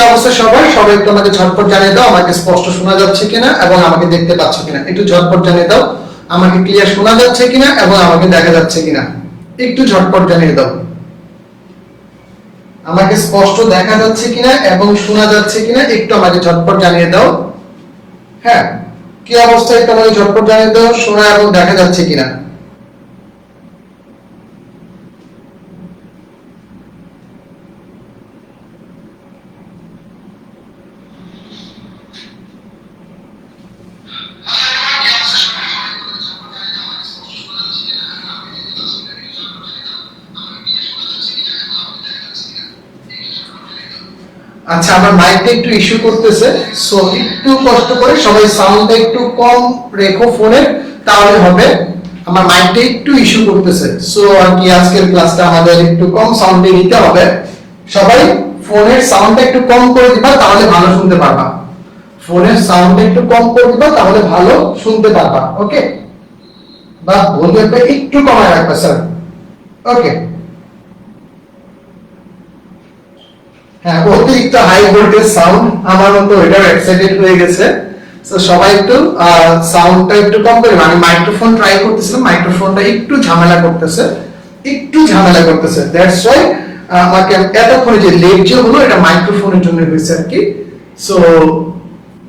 অবস্থা সবাই সবাই একটু আমাকে ঝটপট জানিয়ে দাও আমাকে স্পষ্ট শোনা যাচ্ছে কিনা এবং আমাকে দেখতে পাচ্ছ কিনা, একটু ঝটপট জানিয়ে দাও আমাকে ক্লিয়ার শোনা যাচ্ছে কিনা এবং আমাকে দেখা যাচ্ছে কিনা, একটু ঝটপট জানিয়ে দাও আমাকে স্পষ্ট দেখা যাচ্ছে কিনা এবং শোনা যাচ্ছে কিনা, একটু আমাকে ঝটপট জানিয়ে দাও। হ্যাঁ, কি অবস্থা একটু আমাকে ঝটপট জানিয়ে দাও, শোনা এবং দেখা যাচ্ছে কিনা। আচ্ছা, আমার মাইকটা একটু ইস্যু করতেছে, সো একটু কষ্ট করে সবাই সাউন্ডটা একটু কম রেখো ফোনের, তাহলে হবে। আমার মাইকটা একটু ইস্যু করতেছে, সো আর কি আজকের ক্লাসটা আমাদের একটু কম সাউন্ডে নিতে হবে। সবাই ফোনের সাউন্ডটা একটু কম করে দিবা, তাহলে ভালো শুনতে পারবা। ফোনের সাউন্ডটা একটু কম করে দিবা, তাহলে ভালো শুনতে পারবা। ওকে, বা ভলিউমটা একটু কমায় রাখবা স্যার। ওকে, হ্যাঁ, অতিরিক্ত হাই ভোল্টেজ সাউন্ড, আমার মতো এটাও এক্সাইটেড হয়ে গেছে। সো সবাই একটু সাউন্ডটা একটু কম করে, আমি মাইক্রোফোন ট্রাই করতেছিলাম, মাইক্রোফোনটা একটু ঝামেলা করতেছে, দ্যাটস ওয়াই আমাকে এতক্ষণে যে লেট যে হলো এটা মাইক্রোফোনের জন্য হয়েছে আর কি। সো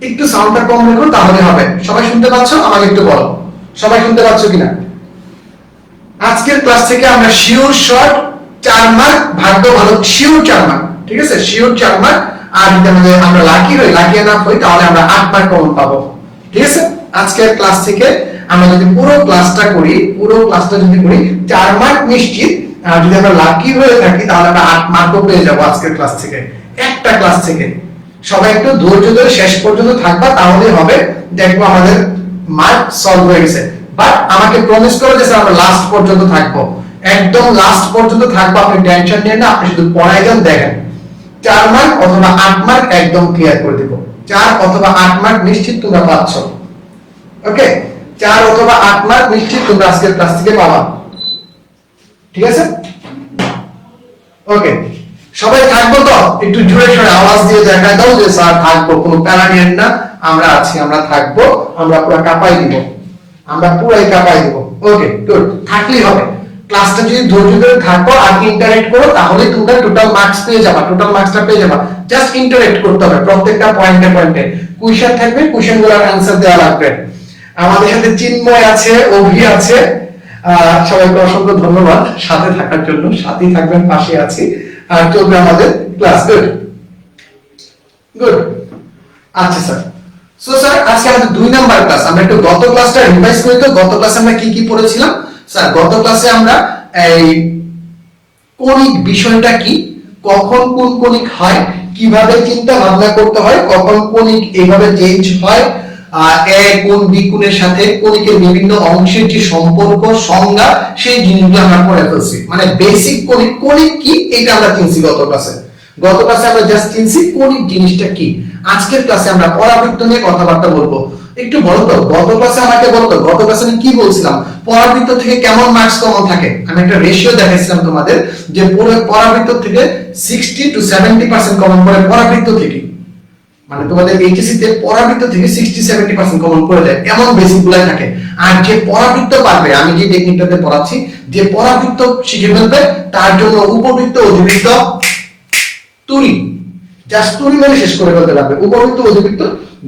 একটু সাউন্ডটা কম রেখো, তাহলে হবে। সবাই শুনতে পাচ্ছো? আমাকে একটু বলো সবাই শুনতে পাচ্ছো কিনা। আজকের ক্লাস থেকে আমরা শিওর শর্ট 4 মার্ক, ভাগ্য ভালো শিওর 4 মার্ক, ঠিক আছে, শিওর 4 মার্ক। আর যদি আমরা লাকি এনাফ হই, তাহলে আমরা 8 মার্ক কমন পাবো, ঠিক আছে। আজকের ক্লাস থেকে আমরা যদি পুরো ক্লাসটা করি, 4 মার্ক নিশ্চিত। আর যদি আমরা লাকি হয়ে থাকি, তাহলে আমরা 8 মার্কও পেয়ে যাবো আজকের ক্লাস থেকে, একটা ক্লাস থেকে। সবাই একটু ধৈর্য ধরে শেষ পর্যন্ত থাকবা, তাহলে হবে। দেখবো আমাদের মার্ক সলভ হয়ে গেছে। বাট আমাকে প্রমিস করো যে আমরা লাস্ট পর্যন্ত থাকবো, একদম লাস্ট পর্যন্ত থাকবো। আপনি টেনশন নিয়ে না, আপনি শুধু পড়াই যান, দেখেন 4 মার্ক অথবা 8 মার্ক একদম ক্লিয়ার করে দিব। 4 অথবা 8 মার্ক নিশ্চিত তোমরা পাচ্ছ। ওকে, 4 অথবা 8 মার্ক নিশ্চিত তোমরা আজকের ক্লাস থেকে পাবা, ঠিক আছে। ওকে, সবাই থাকবো তো? একটু জোরে সোরে আওয়াজ দিয়ে দেখা দাও যে স্যার থাকবো, কোনো প্যারা নিয়েন না, আমরা আছি, আমরা থাকবো, আমরা পুরো কাঁপাই দিব, আমরা পুরাই কাঁপাই দিব। ওকে, গুড, থাকলেই হবে। ক্লাসটা যদি ধৈর্য ধরে থাকো আর ইন্টারেক্ট করো, তাহলে তোমরা টোটাল মার্কস পেয়ে যাবা, জাস্ট ইন্টারেক্ট করতে হবে প্রত্যেকটা পয়েন্টে। কোশ্চেন থাকবে, কোশ্চেনগুলোর অ্যানসার দেওয়া লাগবে। আমাদের সাথে চিন্ময় আছে, অভি আছে, সবাইকে অসংখ্য ধন্যবাদ সাথে থাকার জন্য। সাথেই থাকবেন, পাশে আছি, আর চলবে আমাদের ক্লাস। গুড। আচ্ছা স্যার, সো স্যার আজকে আমাদের 2 নাম্বার ক্লাস। আমরা একটু গত ক্লাসটা রিভাইজ করি তো। গত ক্লাসে আমরা কি কি পড়েছিলাম স্যার? গত ক্লাসে আমরা এই কণিক বিষয়টা কি, কখন কোন কণিক হয়, কিভাবে চিন্তা ভাবনা করতে হয়, কখন কণিক এইভাবে চেঞ্জ হয়, এ কোণ বি কোণের সাথে কণিকের বিভিন্ন অংশের যে সম্পর্ক, সংজ্ঞা, সেই জিনিসগুলো আমরা পড়ে ফেলছি। মানে বেসিক কণিক কি এটা আমরা চিনছি গত ক্লাসে। আমরা জাস্ট চিনছি কণিক জিনিসটা কি। আজকের ক্লাসে আমরা পরাবৃত্ত নিয়ে কথাবার্তা বলবো। একটু বলো তো, গত ক্লাসে আমাকে বলো তো, গত ক্লাসে আমি কি বলছিলাম? পরাবৃত্ত থেকে কেমন মার্কস কমন থাকে? আমি একটা রেশিও দেখাইছিলাম তোমাদের, যে পুরো পরাবৃত্ত থেকে 60 to 70% কমন পড়ে পরাবৃত্ত থেকে। মানে তোমাদের এইচএসসি তে পরাবৃত্ত থেকে 60-70% কমন পড়ে যায়, এমন বেসিক গুলাই থাকে। আর যে পরাবৃত্ত পারবে, আমি যে টেকনিকটাতে পড়াচ্ছি, যে পরাবৃত্ত শিখে ফেলবে, তার জন্য উপবৃত্ত, অধিবৃত্ত, তুরি, জাস্ট তুরি মেরে শেষ করে ফেলতে পারবে। উপবৃত্ত, অধিবৃত্ত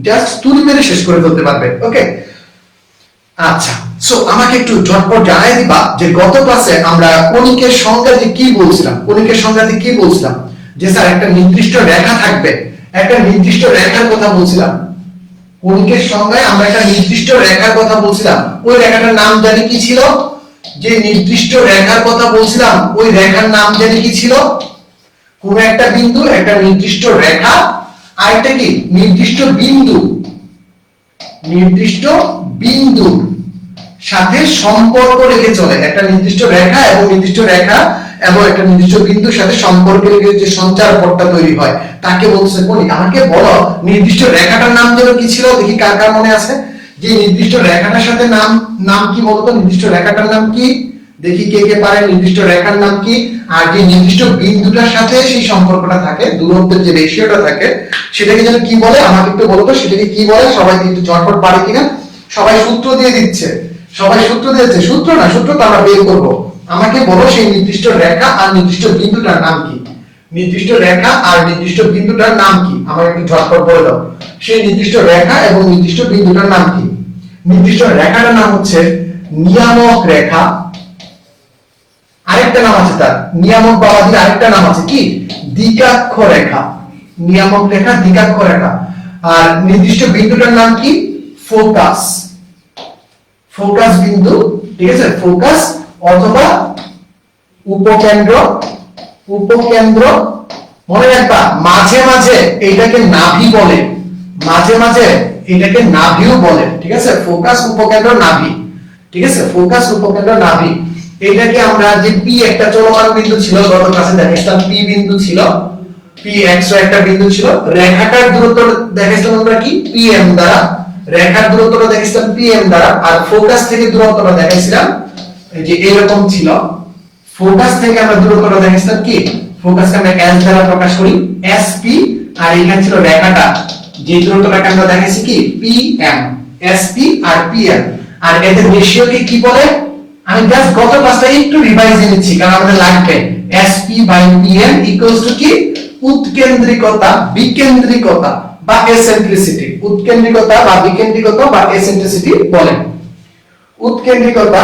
জাস্ট তুরি মেরে শেষ করে ফেলতে পারবে। ওকে, আচ্ছা, সো আমাকে একটু ঝটপট জানাই দিবা যে গত ক্লাসে আমরা কণিকের সংজ্ঞাতে কি বলছিলাম। যে স্যার একটা নির্দিষ্ট রেখা থাকবে, একটা নির্দিষ্ট রেখার কথা বলছিলাম। কণিকের সংজ্ঞায় আমরা একটা নির্দিষ্ট রেখার কথা বলছিলাম। ওই রেখাটার নাম জানি কি ছিল? যে নির্দিষ্ট রেখার কথা বলছিলাম, ওই রেখার নাম জানি কি ছিল? কোন একটা বিন্দু, একটা নির্দিষ্ট রেখা, আর একটা কি নির্দিষ্ট বিন্দু সাথে সম্পর্ক রেখে চলে। একটা নির্দিষ্ট রেখা এবং একটা নির্দিষ্ট বিন্দুর সাথে সম্পর্ক রেখে যে সঞ্চার পথটা তৈরি হয়, তাকে বলছে কণিক। আমাকে বলো নির্দিষ্ট রেখাটার নাম যেন কি ছিল, দেখি কার কার মনে আছে। যে নির্দিষ্ট রেখাটার সাথে নাম কি বলতো? নির্দিষ্ট রেখাটার নাম কি? দেখি কে কে পারে। নির্দিষ্ট রেখার নাম কি, আর যে নির্দিষ্ট বিন্দুটার সাথে সেই সম্পর্কটা থাকে, দূরত্বের যে রেশিওটা থাকে সেটাকে যেন কি বলে আমাকে একটু বলো তো, সেটাকে কি বলে? সবাই কিন্তু ঝটপট পারে কিনা? সবাই সূত্র দিয়ে দিচ্ছে, সবাই সূত্র দিয়েছে। সূত্র না, সূত্র তো আমরা বের করব। আমাকে বলো সেই নির্দিষ্ট রেখা আর নির্দিষ্ট বিন্দুটার নাম কি? নির্দিষ্ট রেখা আর নির্দিষ্ট বিন্দুটার নাম কি? আমাকে একটু ঝটপট বলে দাও। সেই নির্দিষ্ট রেখা এবং নির্দিষ্ট বিন্দুটার নাম কি? নির্দিষ্ট রেখাটার নাম হচ্ছে নিয়ামক রেখা। আরেকটা নাম আছে তার, নিয়ামক বাবাজির আরেকটা নাম আছে কি? দ্বিকাক্ষ রেখা। নিয়ামক রেখা, দ্বিকাক্ষ রেখা। আর নির্দিষ্ট বিন্দুটার নাম কি? ফোকাস। ফোকাস বিন্দু, ঠিক আছে? ফোকাস অথবা উপকেন্দ্র। উপকেন্দ্র মনে রাখবা, মাঝে মাঝে এইটাকে নাভি বলে, মাঝে মাঝে এটাকে নাভিও বলে, ঠিক আছে? ফোকাস, উপকেন্দ্র, নাভি, ঠিক আছে? ফোকাস, উপকেন্দ্র, নাভি। এটাকে আমরা যে পি একটা চলমান বিন্দু ছিল, গত ক্লাসে দেখাইছিলাম পি বিন্দু ছিল, পি এক্স একটা বিন্দু ছিল। রেখাটার দূরত্ব দেখাইছিলাম আমরা কি? পিএম দ্বারা। রেখার দূরত্বটা দেখাইছিলাম পিএম দ্বারা। আর ফোকাস থেকে দূরত্বটা দেখাইছিলাম এই যে এরকম ছিল। ফোকাস থেকে আমরা দূরত্বটা দেখাইছিলাম কি? ফোকাসকে আমরা এস দ্বারা প্রকাশ করি, এসপি। আর এখানে ছিল রেখাটা, যে দূরত্বটাকে আমরা দেখাইছি কি? পিএম, এসপি আর পিএম। আর এদের রেশিওকে কি বলে? আমি জাস্ট গত ক্লাসটা একটু রিভাইজ নিচ্ছি কারণ আমাদের লাগবে। SP by PM equals to কি? উৎকেন্দ্রিকতা, বিকেন্দ্রিকতা বা এসেন্ট্রিসিটি। উৎকেন্দ্রিকতা বা বিকেন্দ্রিকতা বা এসেন্ট্রিসিটি বলে। উৎকেন্দ্রিকতা,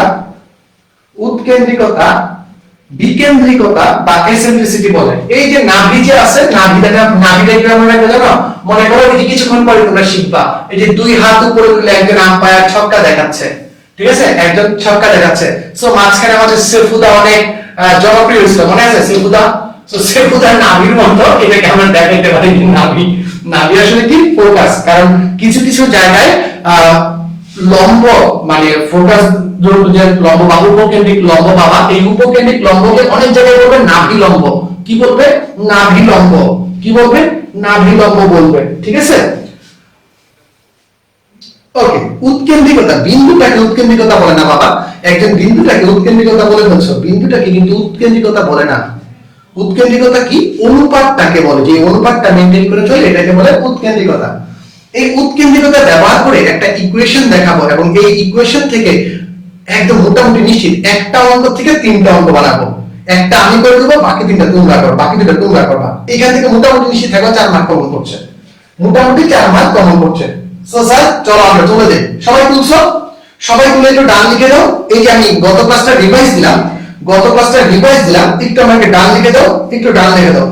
উৎকেন্দ্রিকতা, বিকেন্দ্রিকতা বা এসেন্ট্রিসিটি বলে। এই যে নাভি যে আছে, নাভিটাকে আমরা জানো, মনে করো এই যে কিছুক্ষণ পরে তোমরা শিখবা, এই যে দুই হাত উপরে তুলে একজন আম্পায়ার ছক্কা দেখাচ্ছে, ঠিক আছে? একজন ছক্কা দেখাচ্ছে। সো মাঝখানে আমাদের সেফুদা অনেক জনপ্রিয় ছিল, মনে আছে সেফুদা? সো সেফুদার নাভির মতো এটাকে আমরা দেখাইতে পারি নাভি। নাভি আসলে কি? ফোকাস। কারণ কিছু কিছু জায়গায় লম্ব মানে ফোকাস যে লম্ব বা উপকেন্দ্রিক লম্ব বাবা, এই উপকেন্দ্রিক লম্বকে অনেক জায়গায় বলবে নাভি লম্ব। কি বলবে? নাভি লম্ব। কি বলবে? নাভি লম্ব বলবে, ঠিক আছে? ওকে, উৎকেন্দ্রিকতা, বিন্দুটাকে উৎকেন্দ্রিকতা বলে না বাবা। একজন বিন্দুটাকে উৎকেন্দ্রিকতা বলে বলছো, বিন্দুটাকে কিন্তু উৎকেন্দ্রিকতা বলে না। উৎকেন্দ্রিকতা কি? অনুপাতটাকে বলে, যে অনুপাতটা মেইনটেইন করে চলে এটাকে বলে উৎকেন্দ্রিকতা। এই উৎকেন্দ্রিকতা ব্যবহার করে একটা ইকুয়েশন দেখাবো এবং এই ইকুয়েশন থেকে একদম মোটামুটি নিশ্চিত একটা অঙ্ক থেকে তিনটা অঙ্ক বানাবো। একটা আমি করে দেবো, বাকি তিনটা তোমরা করো, বাকি দুটো তোমরা করবা। এখান থেকে মোটামুটি নিশ্চিত থাকো 4 মার্ক কমন করছে, মোটামুটি 4 মার্ক কমন করছে। সো স্যার চলো আমরা চলে যাই। সবাই তুলছো? সবাই তুলে একটু ডান লিখে দাও। এই যে আমি গত ক্লাসটা রিভাইজ দিলাম, একটু আমাকে ডান লিখে দাও, একটু ডান লিখে দাও।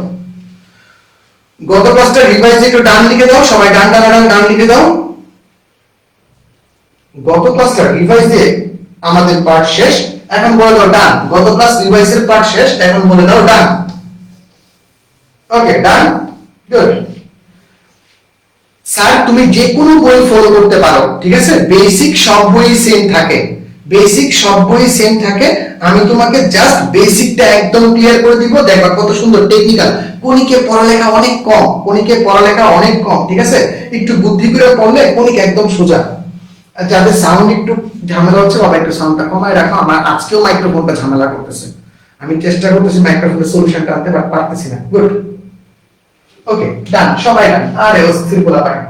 গত ক্লাসটা রিভাইজ একটু ডান লিখে দাও, সবাই ডান ডান ডান ডান লিখে দাও। গত ক্লাসটা রিভাইজে আমাদের পার্ট শেষ, এখন বলে দাও ডান। গত ক্লাস রিভাইজের পার্ট শেষ, এখন বলে দাও ডান। ওকে, ডান, গুড। স্যার তুমি যে কোনো বই ফলো করতে পারো, ঠিক আছে? বেসিক সব বই সেম থাকে, বেসিক সব বই সেম থাকে। আমি তোমাকে জাস্ট বেসিকটা একদম ক্লিয়ার করে দিব, দেখবা কত সুন্দর টেকনিক্যাল। কণিকে পড়ালেখা অনেক কম, কণিকে পড়ালেখা অনেক কম, ঠিক আছে? একটু বুদ্ধি করে পড়লে কণিক একদম সোজা। যাদের সাউন্ড একটু ঝামেলা হচ্ছে বাবা, একটু সাউন্ডটা কমায় রাখো। আমার আজকেও মাইক্রোফোনটা ঝামেলা করতেছে, আমি চেষ্টা করতেছি মাইক্রোফোনের সলিউশনটা আনতে পারতেছি না। গুড, ওকে, ডান, সবাই ডান। আরে অস্থির বলা পায়।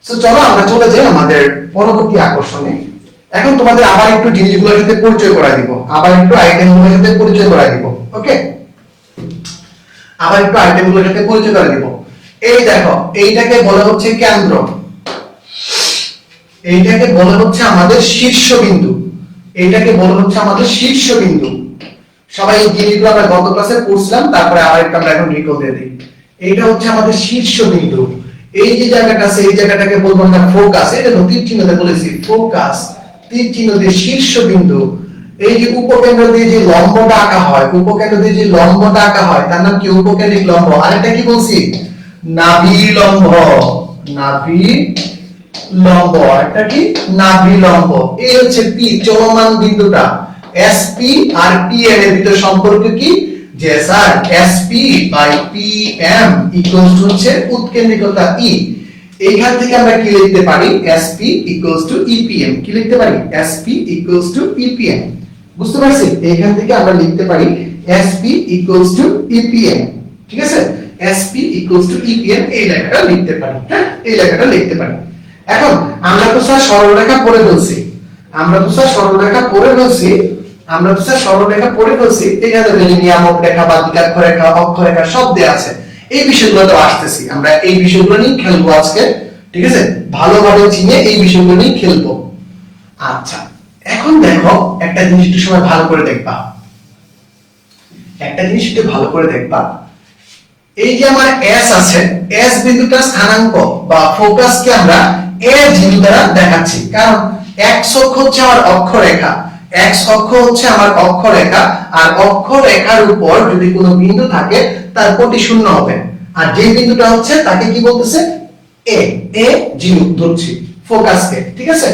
সো চলো আমরা চলে যাই আমাদের পরবর্তী আকর্ষণে। এখন তোমাদের আবার একটু জিনিসগুলোর সাথে পরিচয় করায় দিব, আবার একটু আইটেমগুলোর সাথে পরিচয় করায় দিব। ওকে, আবার একটু আইটেমগুলোর সাথে পরিচয় করায় দিব। এই দেখো, এইটাকে বলা হচ্ছে কেন্দ্র, এইটাকে বলা হচ্ছে আমাদের শীর্ষবিন্দু, এইটাকে বলা হচ্ছে আমাদের শীর্ষবিন্দু। সবাই এই জিনিসগুলো আমরা গত ক্লাসে পড়ছিলাম, তারপরে আবার একটু আমরা এখন রিকল দিয়ে দিই। এইটা হচ্ছে আমাদের শীর্ষবিন্দু। এই যে জায়গাটা আছে, এই জায়গাটাকে বলবো আমরা ফোকাস। এটা তো তীর চিহ্ন দিয়ে বলেছি, ফোকাস, তীর চিহ্ন দিয়ে শীর্ষবিন্দু। এই যে উপকেন্দ্র দিয়ে যে লম্বটা আঁকা হয়, উপকেন্দ্র দিয়ে যে লম্বটা আঁকা হয় তার নাম কি? উপকেন্দ্রিক লম্ব। আরেকটা কি বলছি? নাভি লম্ব, নাভি লম্ব। একটা কি? নাভি লম্ব। এই হচ্ছে পি, চলমান বিন্দুটা। এসপি আর পিএম এর ভিতর সম্পর্ক কি? যে sir SP by PM equals to হচ্ছে উৎকেন্দ্রিকতা ই। এইখান থেকে আমরা কি লিখতে পারি? SP equals to e PM. কি লিখতে পারি? SP equals to e PM. বুঝতে পারছি? এখান থেকে আমরা লিখতে পারি SP equals to EPM, ঠিক আছে? SP equals to EPM এই লেখাটা লিখতে পারি, হ্যাঁ, এই লেখাটা লিখতে পারি। এখন আমরা তো স্যার সরলরেখা পড়ে ফেলছি, এখানে নিয়ামক রেখা বা দ্বিঘাক্ষ রেখা, অক্ষরেখা সব দেয়া আছে। এই বিষয়গুলো তো আসতেছি, আমরা এই বিষয়গুলো নিয়ে খেলবো আজকে, ঠিক আছে? ভালোভাবে চিনে এই বিষয়গুলো নিয়ে খেলবো। আচ্ছা, এখন দেখো একটা জিনিস একটু সময় ভালো করে দেখবা, এই যে আমার S আছে, S বিন্দুটা স্থানাঙ্ক বা ফোকাসকে আমরা A বিন্দু দ্বারা দেখাচ্ছি, কারণ x অক্ষ হচ্ছে আমার অক্ষরেখা, আর অক্ষরেখার উপর যদি কোনো বিন্দু থাকে তার কোটি শূন্য হবে, আর যে বিন্দুটা হচ্ছে তাকে কি বলতেছে? A জিরো ধরছি ফোকাসকে, ঠিক আছে?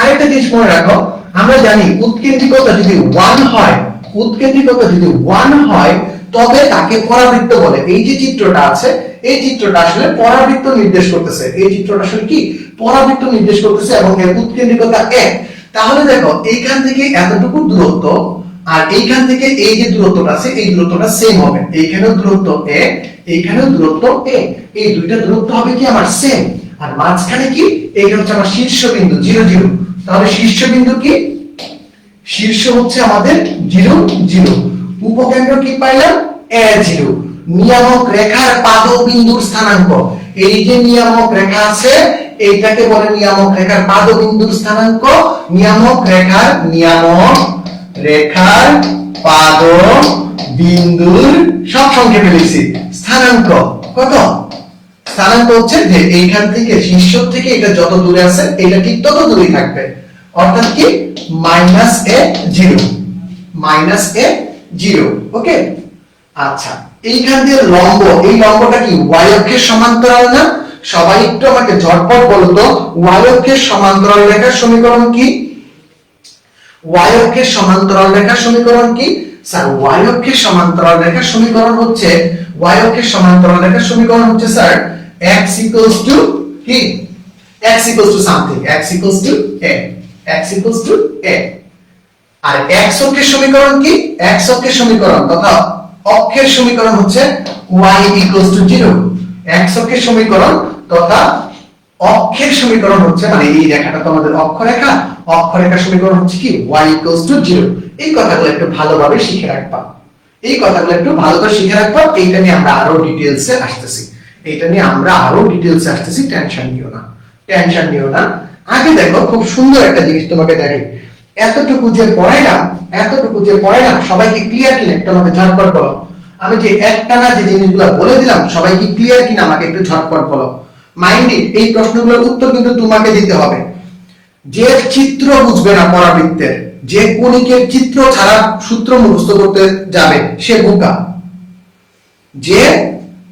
আরেকটা জিনিস মনে রাখো, আমরা জানি উৎকেন্দ্রিকতা যদি 1 হয় তবে তাকে পরাবৃত্ত বলে। এই যে চিত্রটা আছে, এই চিত্রটা আসলে পরাবৃত্ত নির্দেশ করতেছে, এবং এর উৎকেন্দ্রিকতা 1। তাহলে দেখো এইখান থেকে এতটুকু দূরত্ব আর এইখান থেকে এই যে দূরত্বটা আছে, এই দূরত্বটা সেম হবে। এইখানেও দূরত্ব a, এইখানেও দূরত্ব a, এই দুইটা দূরত্ব হবে কি আমার সেম। আর মাঝখানে কি? এইটা হচ্ছে আমার শীর্ষবিন্দু 0 0। তাহলে শীর্ষবিন্দু কি? শীর্ষ হচ্ছে আমাদের 0 0। উপকেন্দ্র কি পাইলাম? a 0। নিয়ামক রেখার পাদবিন্দুর স্থানাঙ্ক, এই যে নিয়ামক রেখা আছে এইটাকে বলে নিয়ামক রেখার পাদবিন্দুর স্থানাঙ্ক। নিয়ামক রেখার পাদবিন্দুর সব সংক্ষেপে লিখছি স্থানাঙ্ক কত? স্থানাঙ্ক হচ্ছে যে এইখান থেকে শীর্ষ থেকে এটা যত দূরে আছে এটা ঠিক তত দূরেই থাকবে, অর্থাৎ কি -a0, ওকে? আচ্ছা, এইখান দিয়ে লম্ব, এই লম্বটা কি y অক্ষের সমান্তরাল না? সবাই একটু আমাকে ঝটপট বলো তো, y অক্ষের সমান্তরাল রেখার সমীকরণ কি? y অক্ষের সমান্তরাল রেখার সমীকরণ কি? স্যার y অক্ষের সমান্তরাল রেখার সমীকরণ হচ্ছে স্যার x equals to কি? x equals to something, x equals to a। আর x অক্ষের সমীকরণ কি? x অক্ষের সমীকরণ তথা অক্ষের সমীকরণ হচ্ছে y equals to 0। x অক্ষের সমীকরণ তথা অক্ষের সমীকরণ হচ্ছে, মানে এই রেখাটা তো আমাদের অক্ষরেখার সমীকরণ হচ্ছে কি? y equals to 0। এই কথাগুলো একটু ভালোভাবে শিখে রাখবা, এইটা নিয়ে আমরা আরো ডিটেইলসে আসতেছি, টেনশন নিও না। আগে দেখো, খুব সুন্দর একটা জিনিস তোমাকে দেখাই। এতটুকু যে পড়াইলাম সবাইকে ক্লিয়ার কিনা একটু আমাকে ঝটপট বলো। আমি যে একটানা যে জিনিসগুলো বলে দিলাম সবাইকে ক্লিয়ার কিনা আমাকে একটু ঝটপট বলো। মাইন্ড ইট, এই প্রশ্নগুলোর উত্তর কিন্তু তোমাকে দিতে হবে। যে চিত্র বুঝবে না পরাবৃত্তের, যে কণিকের চিত্র ছাড়া সূত্র মুখস্থ করতে যাবে সে বোকা। যে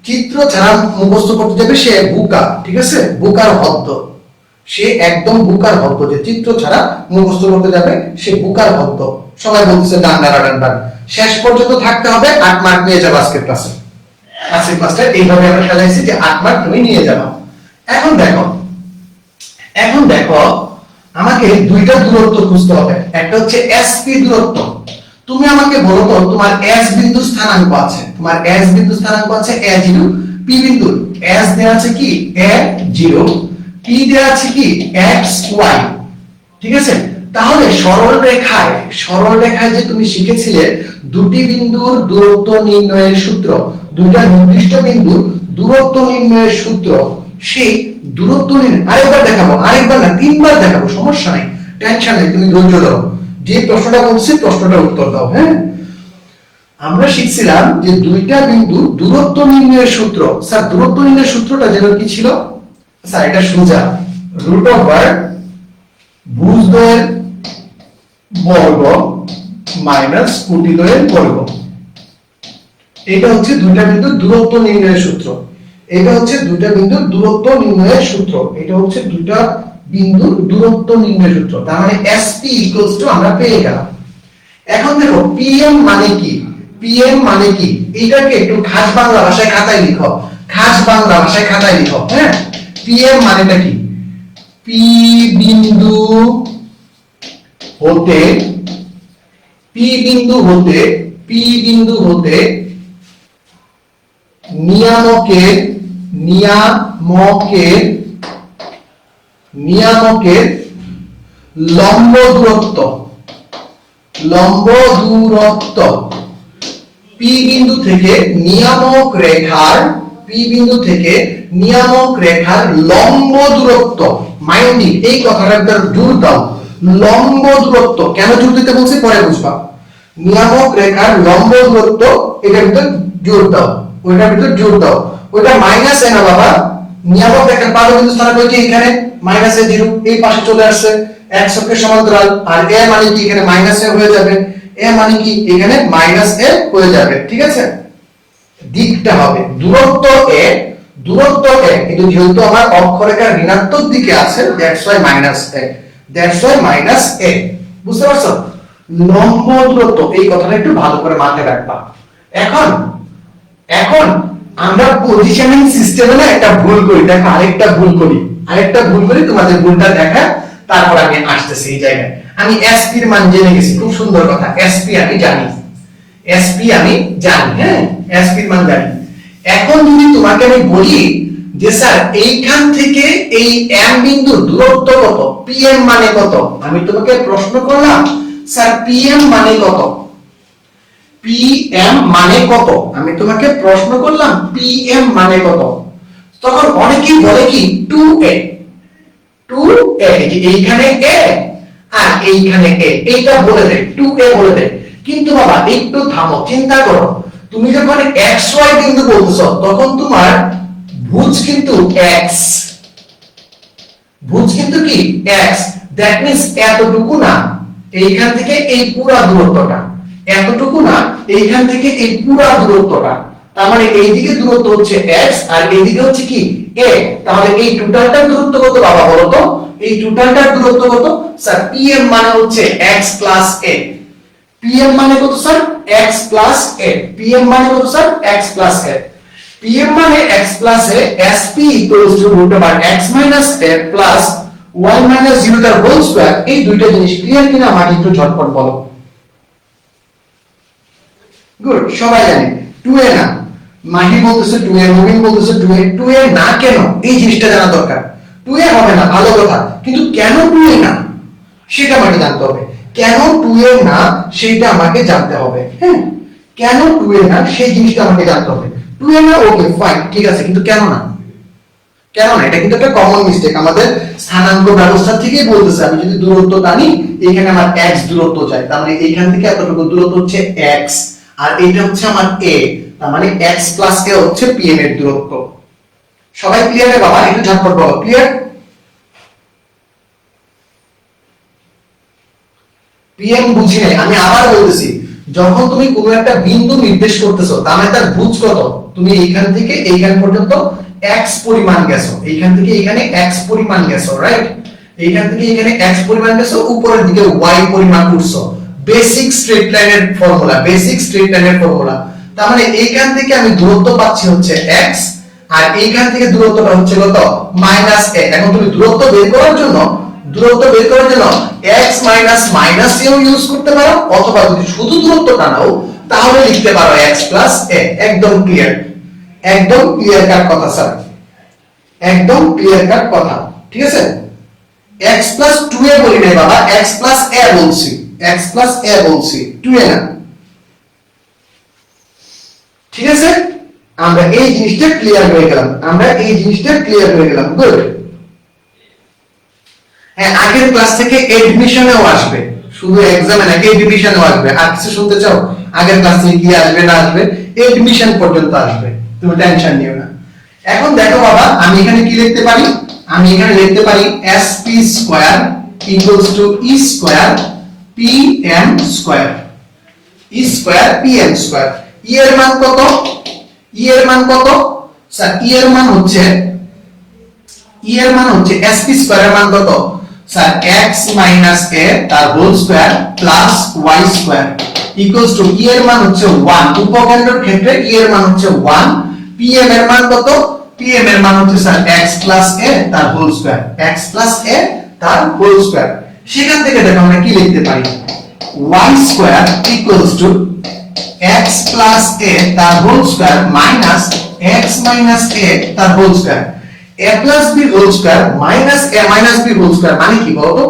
চিত্র ছাড়া মুখস্থ করতে যাবে সে বোকা, ঠিক আছে? বোকার হদ্দ, সে একদম বোকার হদ্দ। যে চিত্র ছাড়া মুখস্থ করতে যাবে সে বোকার হদ্দ। সবাই বলতেছে ডান্ডার। শেষ পর্যন্ত থাকতে হবে, 8 মার্ক নিয়ে যাবে আজকের ক্লাসে। এইভাবে আমরা সাজাইছি যে 8 মার্ক তুমি নিয়ে যাবে। এখন দেখো আমাকে দুইটা দূরত্ব খুঁজতে হবে। একটা হচ্ছে SP দূরত্ব। তুমি আমাকে বলো তো, তোমার S বিন্দু স্থানাঙ্ক আছে, a0, P বিন্দু S দেয়া আছে কি? a0, P দেয়া আছে কি? xy, ঠিক আছে? তাহলে সরল রেখায় যে তুমি শিখেছিলে দুটি বিন্দুর দূরত্ব নির্ণয়ের সূত্র, দুইটা নির্দিষ্ট বিন্দুর দূরত্ব নির্ণয়ের সূত্র, সেই দূরত্ব আরেকবার দেখাবো, আরেকবার না 3 বার দেখাবো, সমস্যা নাই, টেনশন নেই, তুমি ধৈর্য ধরো। যে প্রশ্নটা বলছি প্রশ্নটার উত্তর দাও, হ্যাঁ? আমরা শিখছিলাম যে দুইটা বিন্দুর দূরত্ব নির্ণয়ের সূত্র। স্যার দূরত্ব নির্ণয়ের সূত্রটা যেন কি ছিল? স্যার এটা সোজা, √/, ভুজদ্বয়ের বর্গ মাইনাস কোটিদ্বয়ের বর্গ। এটা হচ্ছে দুইটা বিন্দুর দূরত্ব নির্ণয়ের সূত্র। তার মানে SP আমরা পেয়ে গেলাম। এখন দেখো PM মানে কি? এটাকে একটু খাস বাংলা ভাষায় খাতায় লিখো, হ্যাঁ? PM মানেটা কি? P বিন্দু হতে P পি বিন্দু হতে নিয়ামকের লম্ব দূরত্ব পি বিন্দু থেকে নিয়ামক রেখার লম্ব দূরত্ব। মাইন্ডিং এই কথাটা একবার জোর দাও, লম্ব দূরত্ব কেন জোর দিতে বলছি পরে বুঝবা। নিয়ামক রেখার লম্ব দূরত্ব এটার ভিতর জোর দাও, ওইটার ভিতর জোর দাও। ওইটা মাইনাস এ না বাবা, নিয়ামক রেখার পাদবিন্দু স্থানাঙ্ক হচ্ছে এখানে মাইনাস এ 0, এই পাশে চলে আসছে x অক্ষের সমান্তরাল, আর এ মানে কি এখানে মাইনাস এ হয়ে যাবে, এ মানে কি এখানে মাইনাস এ হয়ে যাবে। ঠিক আছে, দিকটা হবে দূরত্ব এ কিন্তু যেহেতু আমার অক্ষরেখার ঋণাত্মক দিকে আছে দ্যাটস ওয়াই মাইনাস এ। বুঝতে পারছো? লম্ব দূরত্ব এই কথাটা একটু ভালো করে মাথায় রাখবা। এখন আমরা পজিশনিং সিস্টেমে না একটা ভুল করি, দেখো আরেকটা ভুল করি তোমাদের ভুলটা দেখা, তারপর আমি আসতেছি এই জায়গায়। আমি এসপি এর মান জেনে গেছি, খুব সুন্দর কথা, এসপি আমি জানি, হ্যাঁ এসপি এর মান জানি। এখন যদি তোমাকে আমি বলি যে স্যার এইখান থেকে এই এম বিন্দুর দূরত্ব কত, পিএম মানে কত, আমি তোমাকে প্রশ্ন করলাম স্যার পিএম মানে কত, আমি তোমাকে প্রশ্ন করলাম পিএম মানে কত, তখন অনেকেই বলে কি 2a, এইখানে a আর এইখানে a, এইটা বলে দেয় 2a বলে দেয়। কিন্তু বাবা একটু থামো, চিন্তা করো, তুমি যখন xy বিন্দু বলছো তখন তোমার ভুজ কিন্তু x, কি x, দ্যাট মিন্স এতটুকু না, এইখান থেকে এই পুরো দূরত্বটা এতটুকু না, এইখান থেকে এই পুরো দূরত্বটা, তার মানে এইদিকে দূরত্ব হচ্ছে x আর এইদিকে হচ্ছে কি a, তাহলে এই টোটালটার দূরত্ব কত বাবা বলো তো, এই টোটালটার দূরত্ব কত স্যার, pm মানে হচ্ছে x a, pm মানে কত স্যার x a, pm মানে কত স্যার x a, pm মানে x a, sp √x a plus y - 0 তার হোল স্কয়ার। এই দুইটা জিনিস ক্লিয়ার কিনা আমাকে একটু ঝটপট বলো। গুড, সবাই জানে 2a না, মাহি বলতেছে 2a, মুবিন বলতেছে 2a না কেন এই জিনিসটা জানা দরকার। 2a হবে না ভালো কথা, কিন্তু কেন 2a না সেটা আমাকে জানতে হবে, কেন 2a না সেটা আমাকে জানতে হবে। হ্যাঁ, কেন 2a না সেই জিনিসটা আমাকে জানতে হবে। 2a না ওকে ফাইন ঠিক আছে, কিন্তু কেন না, এটা কিন্তু একটা কমন মিস্টেক আমাদের স্থানাঙ্ক ব্যবস্থা থেকেই বলতেছে। আমি যদি দূরত্ব টানি এখানে আমার x দূরত্ব চাই, তার মানে এইখান থেকে এতটুকু দূরত্ব হচ্ছে x আর এইটা হচ্ছে আমার a, তার মানে x a হচ্ছে pm এর দূরত্ব। সবাই ক্লিয়ার রে বাবা, একটু ঝটপট বলো ক্লিয়ার। pm বুঝি নাই, আমি আবার বলতেছি, যখন তুমি কোনো একটা বিন্দু নির্দেশ করতেছো তার মানে তার ভুজ কত, তুমি এইখান থেকে এইখান পর্যন্ত x পরিমাণ গেছো, এইখান থেকে এইখানে x পরিমাণ গেছো, রাইট, এইখান থেকে এখানে x পরিমাণ গেছো, উপরের দিকে y পরিমাণ উঠছো, বেসিক স্ট্রেট লাইনের ফর্মুলা। তার মানে এইখান থেকে আমি দূরত্ব পাচ্ছি হচ্ছে x আর এইখান থেকে দূরত্বটা হচ্ছে কত -a। এখন তুমি দূরত্ব বের করার জন্য x - a ইউজ করতে পারো, অথবা যদি শুধু দূরত্বটা নাও তাহলে লিখতে পারো x a। একদম ক্লিয়ার কাট কথা স্যার, একদম ক্লিয়ার কাট কথা, ঠিক আছে। x 2a বলি নাই বাবা, x a বলছি, 2a না, ঠিক আছে। আমরা এই জিনিসটা ক্লিয়ার হয়ে গেলাম, গুড। হ্যাঁ, আগের ক্লাস থেকে এডমিশনেও আসবে, শুধু এক্সামে নাকি এডমিশনেও আসবে। আর কিছু শুনতে চাও আগের ক্লাস থেকে কি আসবে না আসবে, এডমিশন পর্যন্ত আসবে, তুমি টেনশন নিও না। এখন দেখো বাবা, আমি এখানে কি লিখতে পারি, sp square equals to e square pm square, e এর মান কত স্যার, e এর মান হচ্ছে sp স্কয়ারের মান কত স্যার, x - a তার whole square plus y square equals to, e এর মান হচ্ছে 1, উপকেন্দ্রের ক্ষেত্রে e এর মান হচ্ছে 1, pm এর মান কত, pm এর মান হচ্ছে স্যার x a তার হোল স্কয়ার, সেখান থেকে দেখো আমরা কি লিখতে পারি, y square equals to x plus a তার whole square minus x minus a তার whole square a plus b whole square minus a minus b whole square মানে কি বলতো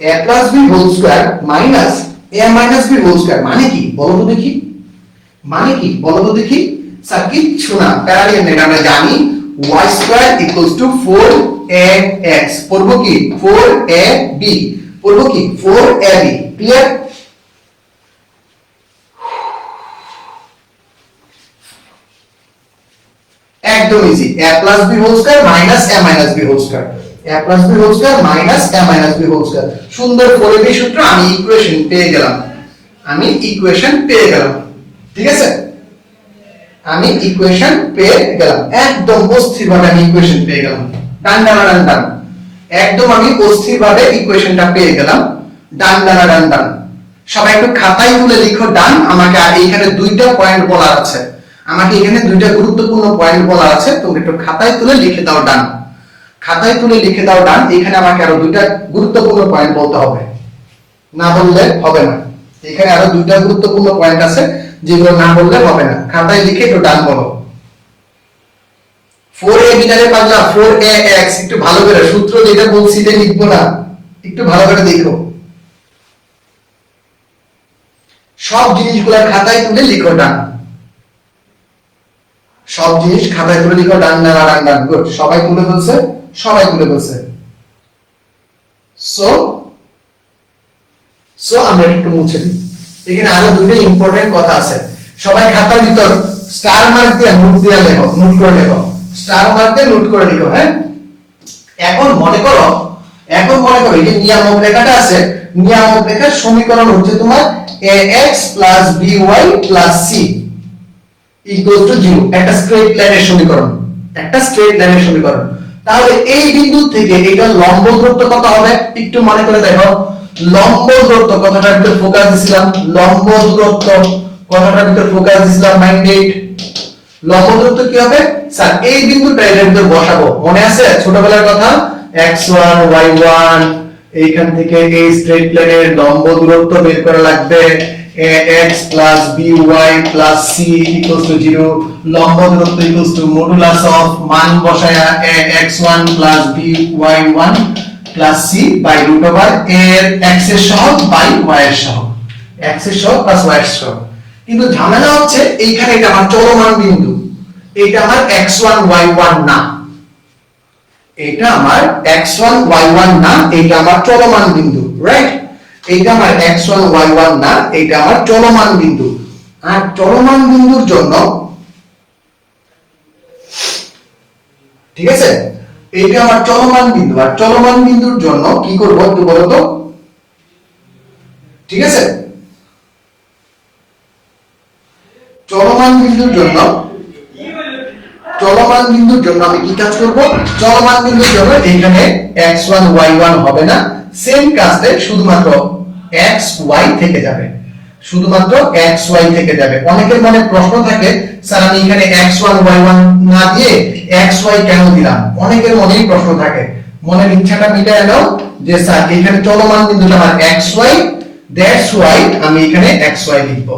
a plus b whole square minus a minus b whole square মানে কি বলো তো দেখি মানে কি বলো তো দেখি স্যার কিচ্ছু না প্যারালিয়াম এটা আমরা জানি y square equals two 4ax পড়বো কি 4ab পড়বো কি 4ab ক্লিয়ার একদম easy a plus b whole square minus a minus b whole square a plus b whole square minus a minus b whole square সুন্দর করে এই সূত্র আমি ইকুয়েশন পেয়ে গেলাম ঠিক আছে আমি ইকুয়েশন পেয়ে গেলাম একদম অস্থিরভাবে আমি ইকুয়েশন পেয়ে গেলাম ডান ডান ডান ডান একদম আমি অস্থিরভাবে ইকুয়েশনটা পেয়ে গেলাম ডান ডান ডান ডান সবাই একটু খাতায় তুলে লিখো ডান আমাকে আর এইখানে দুইটা পয়েন্ট বলা আছে আমাকে এখানে দুইটা গুরুত্বপূর্ণ পয়েন্ট বলা আছে তোমরা একটু খাতায় তুলে লিখে দাও ডান খাতায় তুলে লিখে দাও ডান এখানে আমাকে আরো দুইটা গুরুত্বপূর্ণ পয়েন্ট বলতে হবে না বললে হবে না এখানে আরো দুইটা গুরুত্বপূর্ণ পয়েন্ট আছে যেগুলো না বললে হবে না খাতায় লিখে একটু ডান বলো 4a বিনারে পাগলা 4ax একটু ভালো করে সূত্র যেটা বলছি এটা লিখবো না একটু ভালো করে দেখো সব জিনিসগুলো খাতায় তুলে লিখো ডান সব জিনিস খাতায় তুলে লিখো ডান ডান ডান ডান গুড সবাই তুলে বলছে সো আমরা একটু মুছে দিই এখানে আরো দুটো ইম্পর্টেন্ট কথা আছে সবাই খাতার ভিতর স্টার মার্ক দিয়ে নোট করে লেখো স্টার মার্ক দিয়ে নোট করে লিখো হ্যাঁ এখন মনে করো এই যে নিয়ামক রেখাটা আছে নিয়ামক রেখার সমীকরণ হচ্ছে তোমার ax by c equal to 0 একটা স্ট্রেট লাইনের সমীকরণ তাহলে এই বিন্দু থেকে এটা লম্ব দূরত্ব কত হবে একটু মনে করে দেখো লম্ব দূরত্ব কথাটার ভিতর ফোকাস দিছিলাম মাইন্ডেড লম্ব দূরত্ব কি হবে স্যার এই বিন্দুটা এর ভিতর বসাবো মনে আছে ছোটবেলার কথা x1 y1 এইখান থেকে এই স্ট্রেট লাইনের লম্ব দূরত্ব বের করা লাগবে ax by c equals to 0 লম্ব দূরত্ব equals to modulus of মান বসায়া ax1 by1 c by root over এর x এর সহগ by y এর সহগ x এর সহগ plus y এর সহগ কিন্তু ঝামেলা হচ্ছে এইখানে এটা আমার চলমান বিন্দু এটা আমার x1 y1 না এটা আমার x1 y1 না এটা আমার চলমান বিন্দু রাইট এইটা আমার x1 y1 না এটা আমার চলমান বিন্দু আর চলমান বিন্দুর জন্য ঠিক আছে এইটা আমার চলমান বিন্দু আর চলমান বিন্দুর জন্য কি করব একটু বলো তো ঠিক আছে চলমান বিন্দুর জন্য আমি কি কাজ করব চলমান বিন্দুর জন্য এখানে x1 y1 হবে না সেম কাজে শুধুমাত্র xy থেকে যাবে অনেকের মনে প্রশ্ন থাকে স্যার আমি এখানে x1 y1 না দিয়ে xy কেন দিলাম অনেকের মনেই প্রশ্ন থাকে মনের ইচ্ছাটা মিটায় নাও যে স্যার এখানে চলমান বিন্দুটা আমার xy দ্যাটস ওয়াই আমি এখানে xy লিখব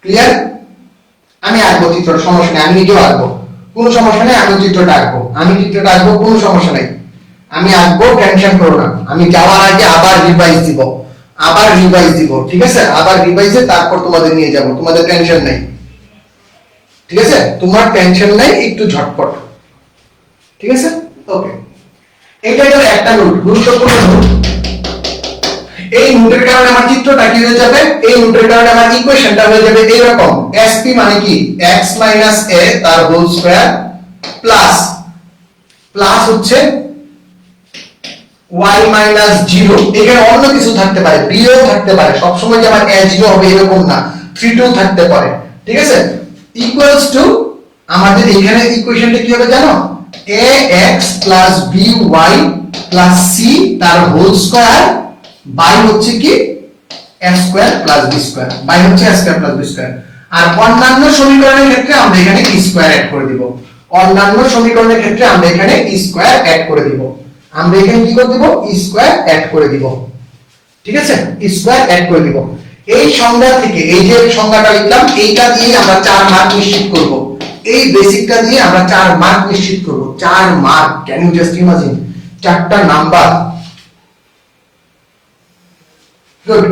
ক্লিয়ার আমি আঁকবো চিত্রটা সমস্যা নেই আমি নিজেও আঁকবো কোনো সমস্যা নেই আমি চিত্রটা আঁকবো কোনো সমস্যা নেই আমি আঁকবো টেনশন করো না আমি যাওয়ার আগে আবার রিভাইজ দিব ঠিক আছে আবার রিভাইজে তারপর তোমাদের নিয়ে যাব তোমাদের টেনশন নেই ঠিক আছে তোমার টেনশন নেই একটু ঝটপট ঠিক আছে ওকে এটা হলো একটা নোট গুরুত্বপূর্ণ নোট এই নোটের কারণে আমার চিত্রটা কি হয়ে যাবে এই নোটের কারণে আমার ইকুয়েশনটা হয়ে যাবে এরকম sp মানে কি x a তার হোল স্কয়ার প্লাস হচ্ছে y 0 এখানে অন্য কিছু থাকতে পারে বিয়োগ থাকতে পারে সব সময় যে আমার a 0 হবে এরকম না 3 থাকতে পারে ঠিক আছে ইকুয়ালস টু আমাদের এখানে ইকুয়েশনটা কি হবে জানো ax by c তার হোল স্কয়ার বাই হচ্ছে কি a square b square by হচ্ছে a স্কয়ার b স্কয়ার আর অন্যান্য সমীকরণের ক্ষেত্রে আমরা এখানে e স্কয়ার অ্যাড করে দিব আমরা এখানে কি করে দিব স্কয়ার অ্যাড করে দিব, ঠিক আছে, স্কয়ার অ্যাড করে দিব। এই সংজ্ঞা থেকে এই যে সংজ্ঞাটা লিখলাম এইটা দিয়ে আমরা 4 মার্ক নিশ্চিত করব, এই বেসিকটা দিয়ে আমরা 4 মার্ক নিশ্চিত করব। 4 mark, can you just imagine, 4টা নাম্বার। গুড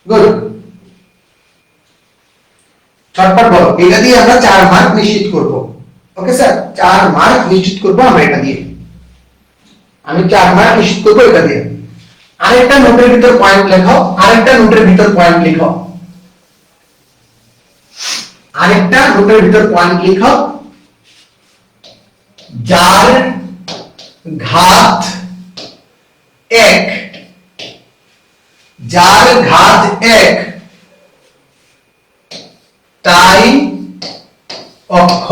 গুড, চটপট বলো, এটা দিয়ে আমরা 4 মার্ক নিশ্চিত করব। ওকে স্যার, 4 মার্ক নিশ্চিত করব আমরা এটা দিয়ে, আমি 4 মার্ক নিশ্চিত করব এটা দিয়ে। আরেকটা নোটের ভিতর পয়েন্ট লেখো, আরেকটা নোটের ভিতর পয়েন্ট লিখো, আরেকটা নোটের ভিতর পয়েন্ট লিখো। যার ঘাত 1, যার ঘাত 1 তাই অক্ষ।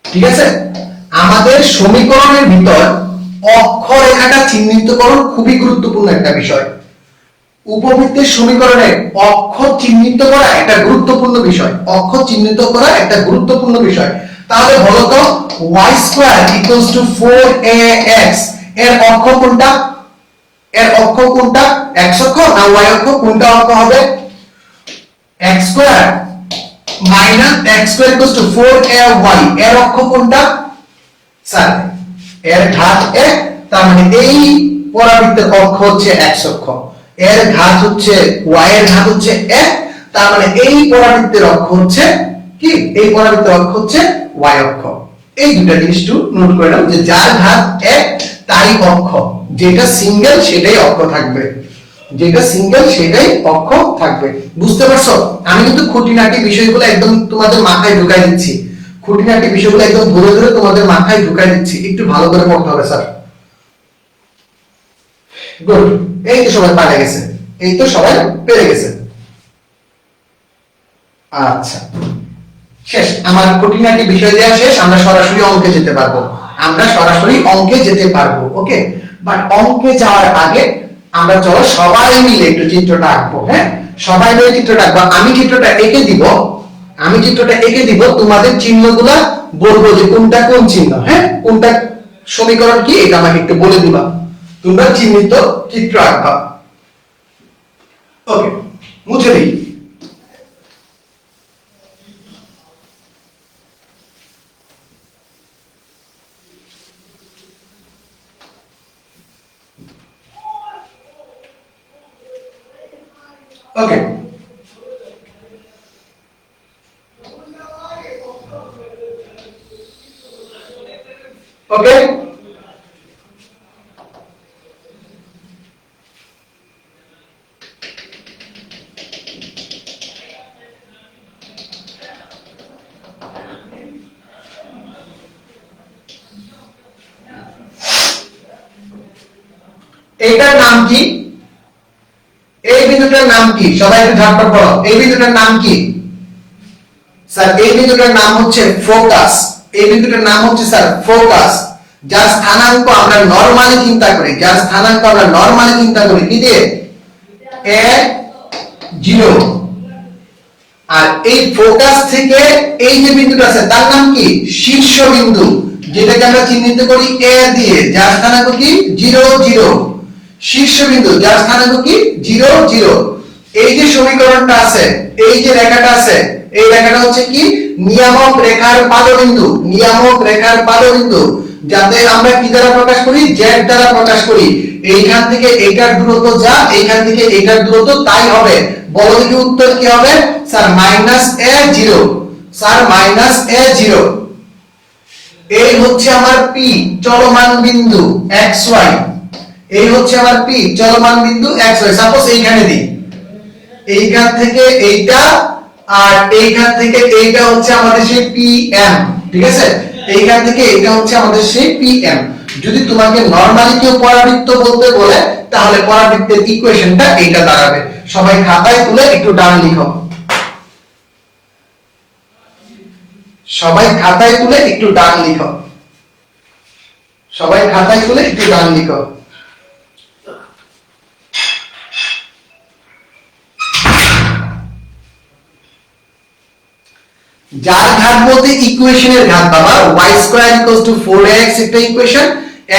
ঠিক আছে, আমাদের সমীকরণের ভিতর অক্ষরেখাটা চিহ্নিতকরণ খুবই গুরুত্বপূর্ণ একটা বিষয়। উপবৃত্তের সমীকরণে অক্ষ চিহ্নিত করা একটা গুরুত্বপূর্ণ বিষয়, অক্ষ চিহ্নিত করা একটা গুরুত্বপূর্ণ বিষয়। তাহলে বলো তো y² = 4ax এর অক্ষ কোনটা? এর অক্ষ কোনটা? x অক্ষ না y অক্ষ? কোনটা অক্ষ হবে? x² - x² = 4ay এর অক্ষ কোনটা? স্যার এর ঘাত 1, তার মানে এই পরাবৃত্তের অক্ষ হচ্ছে x অক্ষ, এর ঘাত হচ্ছে y এর ঘাত হচ্ছে 1, তার মানে এই পরাবৃত্তের অক্ষ হচ্ছে কি? এই পরাবৃত্তের অক্ষ হচ্ছে y অক্ষ। এই দুটো জিনিস একটু নোট করে নাও যে যার ঘাত 1 তাই অক্ষ, যেটা সিঙ্গেল সেটাই অক্ষ থাকবে, যেটা সিঙ্গেল সেটাই অক্ষ থাকবে। বুঝতে পারছো? আমি কিন্তু খুঁটিনাটি বিষয়গুলো একদম তোমাদের মাথায় ঢুকাই দিচ্ছি, খুঁটিনাটি বিষয়গুলো একদম ধরে ধরে তোমাদের মাথায় ঢুকাই দিচ্ছি, একটু ভালো করে পড়তে হবে স্যার। গুড, এই তো সবাই পারে গেছে, এই তো সবাই পেরে গেছে। আচ্ছা শেষ, আমার খুঁটিনাটি বিষয় দেওয়া শেষ, আমরা সরাসরি অঙ্কে যেতে পারবো, আমরা সরাসরি অঙ্কে যেতে পারবো। ওকে, বাট অঙ্কে যাওয়ার আগে আমরা চলো সবাই মিলে একটু চিত্রটা আঁকবো। হ্যাঁ, সবাই মিলে চিত্রটা আঁকবো, আমি চিত্রটা এঁকে দিব, আমি চিত্রটা এঁকে দিব, তোমাদের চিহ্নগুলা বলবো যে কোনটা কোন চিহ্ন, হ্যাঁ কোনটা সমীকরণ কি এটা আমাকে একটু বলে দিবা, তোমরা চিহ্নিত চিত্র আঁকবা। ওকে, মুছে দিই। ওকে, ওকে, এইটার নাম কি? এই বিন্দুটার নাম কি? সবাই একটু ঝটপট বলো, এই বিন্দুটার নাম কি? স্যার এই বিন্দুটার নাম হচ্ছে ফোকাস, এই বিন্দুটার নাম হচ্ছে স্যার ফোকাস। যার স্থানাঙ্ক আমরা নরমালি চিন্তা করি, যার স্থানাঙ্ক আমরা নরমালি চিন্তা করি কি দিয়ে? a0। আর এই ফোকাস থেকে এই যে বিন্দুটা আছে তার নাম কি? শীর্ষবিন্দু, যেটাকে আমরা চিহ্নিত করি a দিয়ে, যার স্থানাঙ্ক কি? 0 0। শীর্ষবিন্দু যার স্থানাঙ্ক কি? 0 0। এই যে সমীকরণটা আছে, এই যে রেখাটা আছে, এই রেখাটা হচ্ছে কি? নিয়ামক রেখার পাদবিন্দু, নিয়ামক রেখার পাদবিন্দু, যাতে আমরা কি দ্বারা প্রকাশ করি? z দ্বারা প্রকাশ করি। এইখান থেকে এইটার দূরত্ব যা, এইখান থেকে এইটার দূরত্ব তাই হবে। বলো দেখি উত্তর কি হবে? Sir -a0, sir -a0। এই হচ্ছে আমার p চলমান বিন্দু xy, এই হচ্ছে আমার p চলমান বিন্দু xy। সাপোজ এইখানে দিই, এইখান থেকে এইটা আর এইখান থেকে এইটা হচ্ছে আমাদের সেই pm, ঠিক আছে, এইখান থেকে এইটা হচ্ছে আমাদের সেই pm। যদি তোমাকে নরমালি কেউ পরাবৃত্ত বলতে বলে তাহলে পরাবৃত্তের ইকুয়েশনটা এইটা দাঁড়াবে। সবাই খাতায় তুলে একটু ডান লিখো, সবাই খাতায় তুলে একটু ডান লিখো, সবাই খাতায় তুলে একটু ডান লিখো। যার ঘাত বলতে ইকুয়েশনের ঘাত বাবা, y² = 4x একটা ইকুয়েশন,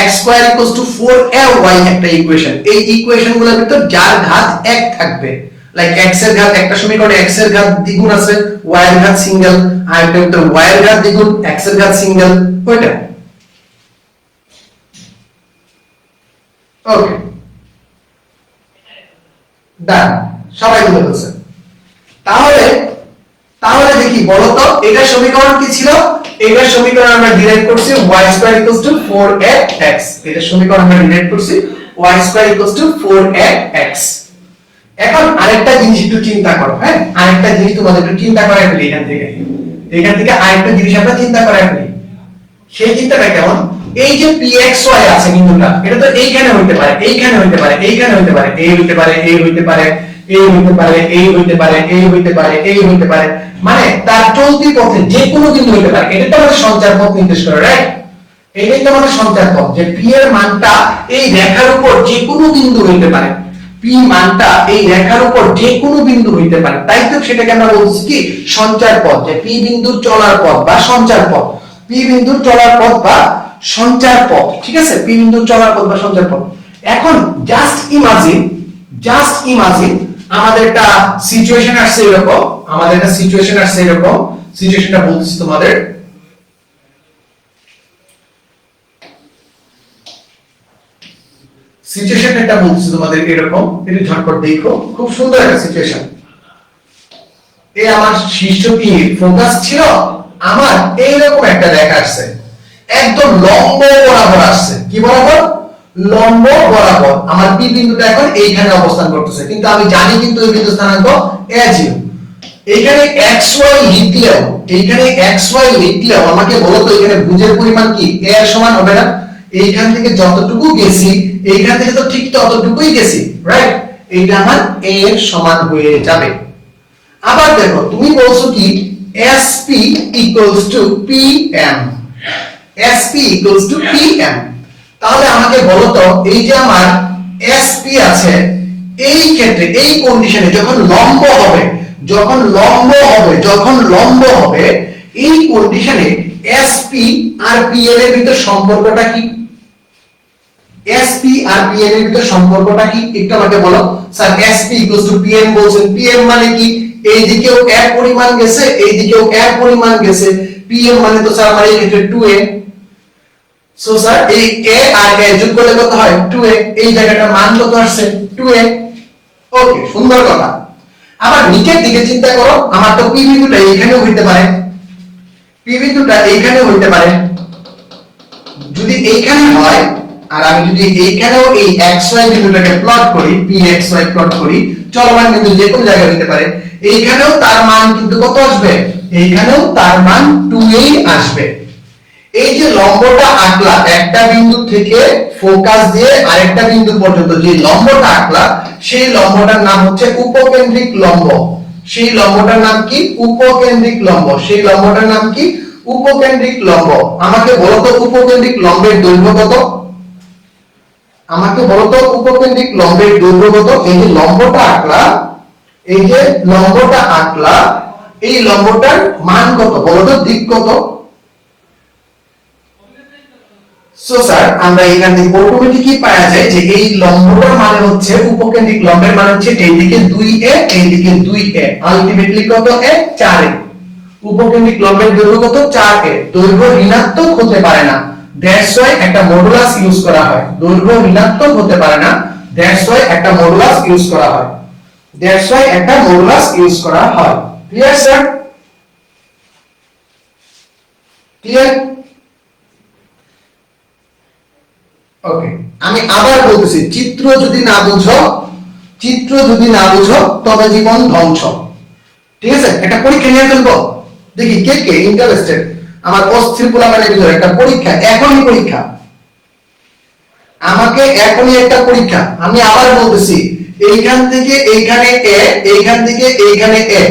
x² = 4ay একটা ইকুয়েশন। এই ইকুয়েশনগুলোর ভিতর যার ঘাত 1 থাকবে, লাইক x এর ঘাত একটা সমীকরণে x এর ঘাত দ্বিগুণ আছে, y এর ঘাত সিঙ্গেল, আর একটা ভিতর y এর ঘাত দ্বিগুণ x এর ঘাত সিঙ্গেল, ওইটা। ওকে ডান, সবাই বুঝে ফেলছে। তাহলে তাহলে দেখি বলো তো এটা সমীকরণ কি ছিল? এটা সমীকরণ আমরা ডিরাইভ করছি y² = 4ax। এটা সমীকরণ আমরা ডিরাইভ করছি y² = 4ax। এখন আরেকটা জিনিস একটু চিন্তা করো, হ্যাঁ আরেকটা জিনিস তোমাদের একটু চিন্তা করাই ফেলি এখান থেকে আরেকটা জিনিস আমরা চিন্তা করাই ফেলি। সেই চিন্তাটা কেমন? এই যে pxy আছে বিন্দুটা, এটা তো এইখানে হইতে পারে, এইখানে হইতে পারে, এইখানে হইতে পারে, এই হইতে পারে, এই হইতে পারে, এই হইতে পারে, এই হইতে পারে, এই হইতে পারে, এই হইতে পারে, মানে তার চলতি পথে যে কোনো বিন্দু হইতে পারে। এটা তো আমাদের সঞ্চার পথ নির্দেশ করে, রাইট? এইটাই তো আমাদের সঞ্চার পথ, যে p এর মানটা এই রেখার উপর যে কোনো বিন্দু হইতে পারে। p মানটা এই রেখার উপর যে কোনো বিন্দু হইতে পারে, তাই তো সেটাকে আমরা বলছি কি সঞ্চার পথ, যে p বিন্দুর চলার পথ বা সঞ্চার পথ, p বিন্দুর চলার পথ বা সঞ্চার পথ, ঠিক আছে? p বিন্দুর চলার পথ বা সঞ্চার পথ। এখন জাস্ট ইমাজিন আমাদের একটা সিচুয়েশন আসছে এরকম, সিচুয়েশনটা বলছি তোমাদের। সিচুয়েশনটা বলছি তোমাদের এরকম, একটু ঝটপট দেখো, খুব সুন্দর একটা সিচুয়েশন। এই আমার শীর্ষ কি ফোকাস ছিল, আমার এইরকম একটা রেখা আসছে, একদম লম্ব বরাবর আসছে। কি বরাবর? লম্ব বরাবর। আমার পি বিন্দুটা এখন এইখানে অবস্থান করতেছে, কিন্তু আমি জানি কিন্তু এই বিন্দু স্থানাঙ্ক a0। এইখানে xy লিখলেও আমাকে বলো তো এখানে ভুজের পরিমাণ কি a এর সমান হবে না? এইখান থেকে যতটুকু গেছি, এইখান থেকে তো ঠিক ততটুকুই গেছি, রাইট? এইটা আমার a এর সমান হয়ে যাবে। আবার দেখো তুমি বলছো কি SP = PM, SP = PM। তাহলে আমাকে বলো তো এই যে আমার SP আছে, এই ক্ষেত্রে এই কন্ডিশনে যখন লম্ব হবে এই কন্ডিশনে SP আর PM এর ভিতর সম্পর্কটা কি? SP আর PM এর ভিতর সম্পর্কটা কি একটু আমাকে বলো। স্যার SP = PM বলছেন, PM মানে কি? এই দিকেও এক পরিমাণ গেছে, এই দিকেও এক পরিমাণ গেছে, PM মানে তো স্যার আমার এই ক্ষেত্রে 2a। সো স্যার এই a আর a যোগ করলে কত হয়? 2a। এই জায়গাটার মান কত আসছে? 2a। ওকে, সুন্দর কথা। আবার নিচের দিকে চিন্তা করো, আমার তো p বিন্দুটা এইখানেও হইতে পারে, যদি এইখানে হয় আর আমি যদি এইখানেও এই xy বিন্দুটাকে প্লট করি, pxy প্লট করি, চলমান বিন্দু যে কোনো জায়গায় হতে পারে, এইখানেও তার মান কিন্তু কত আসবে? এইখানেও তার মান 2a আসবে। এই যে লম্বটা আঁকলা একটা বিন্দু থেকে ফোকাস দিয়ে আরেকটা বিন্দু পর্যন্ত, যে লম্বটা আঁকলা সেই লম্বটার নাম হচ্ছে উপকেন্দ্রিক লম্ব। সেই লম্বটার নাম কি? উপকেন্দ্রিক লম্ব। সেই লম্বটার নাম কি? উপকেন্দ্রিক লম্ব। আমাকে বলো তো উপকেন্দ্রিক লম্বের দৈর্ঘ্য কত? আমাকে বলো তো উপকেন্দ্রিক লম্বের দৈর্ঘ্য কত? এই যে লম্বটা আঁকলা, এই যে লম্বটা আঁকলা, এই লম্বটার মান কত বলো তো? দিক কত? সো স্যার আমরা এখান থেকে অটোমেটিকই পাওয়া যায় যে এই লম্বটার মানে হচ্ছে উপকেন্দ্রিক লম্বের মানে হচ্ছে এইদিকে 2a, এইদিকে 2a, আলটিমেটলি কত? 4a। উপকেন্দ্রিক লম্বের দৈর্ঘ্য কত? 4a। দৈর্ঘ্য ঋণাত্মক হতে পারে না, দ্যাটস ওয়াই একটা মডুলাস ইউজ করা হয়। দৈর্ঘ্য ঋণাত্মক হতে পারে না, দ্যাটস ওয়াই একটা মডুলাস ইউজ করা হয়। Clear sir? ক্লিয়ার? ওকে, আমি আবার বলতেছি, চিত্র যদি না বুঝো তবে জীবন ধ্বংস। ঠিক আছে, একটা পরীক্ষা নিয়ে ফেলবো, দেখি কে কে ইন্টারেস্টেড। আমার অস্থির পোলাপানের ভিতরে একটা পরীক্ষা, এখনই পরীক্ষা, আমাকে এখনই একটা পরীক্ষা। আমি আবার বলতেছি, এইখান থেকে এইখানে a, এইখান থেকে এইখানে a,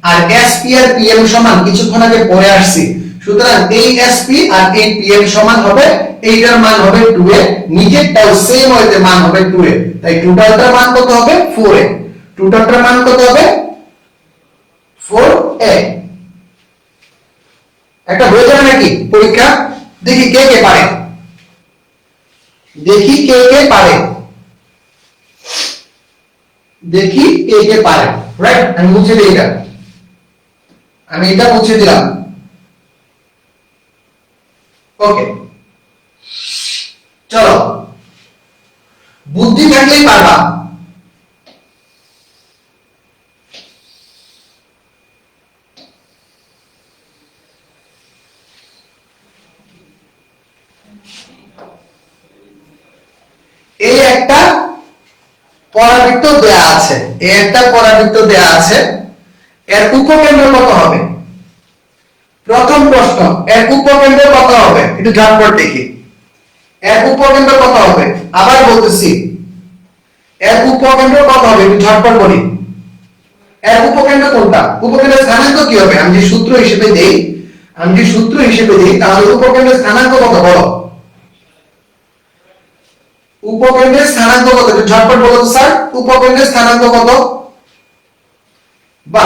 R SP R PM সমান কিছুক্ষণ আগে পড়ে আসছি। সুতরাং এই SP আর এই PM সমান হবে, এইটার মান হবে 2a, নিচেরটাও সেম ওয়েতে মান হবে 2a। তাই টোটালটার মান কত হবে? 4a। টোটালটার মান কত হবে? 4a। যাবে নাকি পরীক্ষা? দেখি কে কে পারে, দেখি কে কে পারে, দেখি কে কে পারে। রাইট, আমি মুছে দিই এটা, আমি এটা মুছে দিলাম। ওকে, চলো, বুদ্ধি থাকলেই পারবা। এই একটা পরাবৃত্ত দেয়া আছে, এই একটা পরাবৃত্ত দেয়া আছে, এর উপকেন্দ্র কত হবে? প্রথম প্রশ্ন, এর উপকেন্দ্র কত হবে? একটু ঝটপট দেখি, এর উপকেন্দ্র কত হবে? আবার বলতেছি, এর উপকেন্দ্র কত হবে? একটু ঝটপট বলি, এর উপকেন্দ্র কোনটা? উপকেন্দ্রের স্থানাঙ্ক কি হবে? আমি যে সূত্র হিসেবে দেই, আমি যে সূত্র হিসেবে দেই, তাহলে উপকেন্দ্রের স্থানাঙ্ক কত? বলো, উপকেন্দ্রের স্থানাঙ্ক কত? একটু ঝটপট বলো তো স্যার, উপকেন্দ্রের স্থানাঙ্ক কত? বা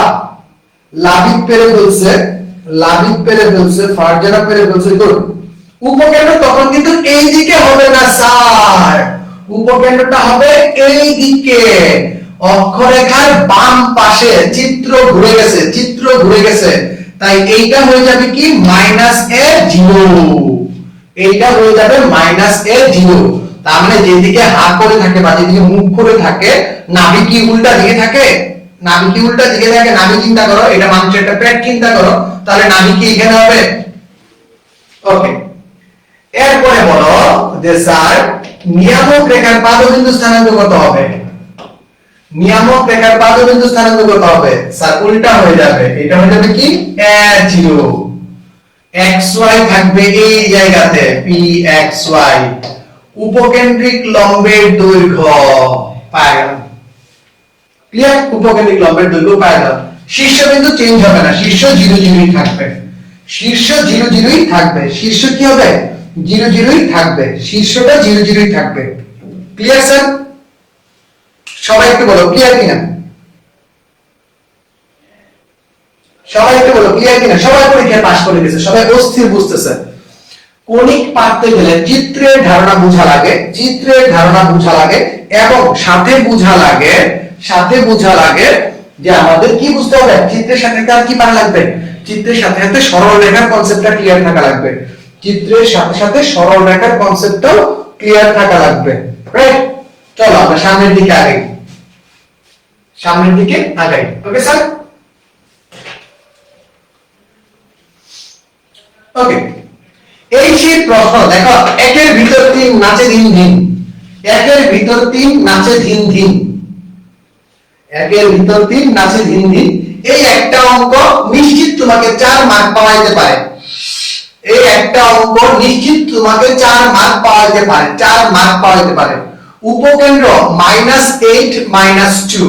লাবিক পেরে ফেলছে, লাবিক পেরে ফেলছে, ফারজানা পেরে ফেলছে। গুড। উপকেন্দ্র তখন কিন্তু এই দিকে হবে না স্যার, উপকেন্দ্রটা হবে এই দিকে, অক্ষরেখার বাম পাশে। চিত্র ঘুরে গেছে, চিত্র ঘুরে গেছে, তাই এইটা হয়ে যাবে কি -a0, এইটা হয়ে যাবে -a0। তার মানে যেদিকে হাত করে থাকে বা যেদিকে মুখ করে থাকে, নাভি কি উল্টা দিকে থাকে? নাভি কি উল্টা দিকে থাকে? নাভি চিন্তা করো, এটা মানুষের একটা পেট চিন্তা করো, তাহলে নাভি কি এখানে হবে? ওকে, এরপরে বলো যে স্যার নিয়ামক রেখার পাদবিন্দু স্থানাঙ্ক কত হবে? নিয়ামক রেখার পাদবিন্দু স্থানাঙ্ক কত হবে? স্যার উল্টা হয়ে যাবে, এটা হয়ে যাবে কি a0, xy থাকবে এই জায়গাতে pxy। উপকেন্দ্রিক লম্বের দৈর্ঘ্য পাওয়া গেল, ক্লিয়ার? উপকেন্দ্রিক লম্বের দৈর্ঘ্য পাওয়া গেল। শীর্ষবিন্দু চেঞ্জ হবে না, শীর্ষ 0 থাকবে, শীর্ষ 0 থাকবে, শীর্ষ কি হবে? 0 থাকবে, শীর্ষটা 0 থাকবে। Clear sir? সবাই একটু বলো ক্লিয়ার কিনা, সবাই একটু বলো ক্লিয়ার কিনা? সবাই পরীক্ষায় পাস করে গেছে, সবাই অস্থির বুঝতেছে। কণিক পারতে গেলে চিত্রের ধারণা বোঝা লাগে, চিত্রের ধারণা বোঝা লাগে, এবং সাথে বোঝা লাগে, সাথে বোঝা লাগে যে আমাদের কি বুঝতে হবে? চিত্রের সাথে আর কি পারা লাগবে? চিত্রের সাথে সাথে সরল রেখার কনসেপ্টটা ক্লিয়ার থাকা লাগবে, চিত্রের সাথে সাথে সরল রেখার কনসেপ্টটাও ক্লিয়ার থাকা লাগবে। রাইট, চলো আমরা সামনের দিকে আগাই, সামনের দিকে আগাই। Okay sir? ওকে, এই সেই প্রশ্ন দেখো, একের ভিতর 3 নাচে দিন দিন, একের ভিতর 3 নাচে দিন দিন, একের ভিতর 3 নাচে দিন দিন। এই একটা অঙ্ক নিশ্চিত তোমাকে 4 মার্ক পাওয়া যেতে পারে, এই একটা অঙ্ক নিশ্চিত তোমাকে 4 মার্ক পাওয়া যেতে পারে, 4 মার্ক পাওয়া যেতে পারে। উপকেন্দ্র -8 -2,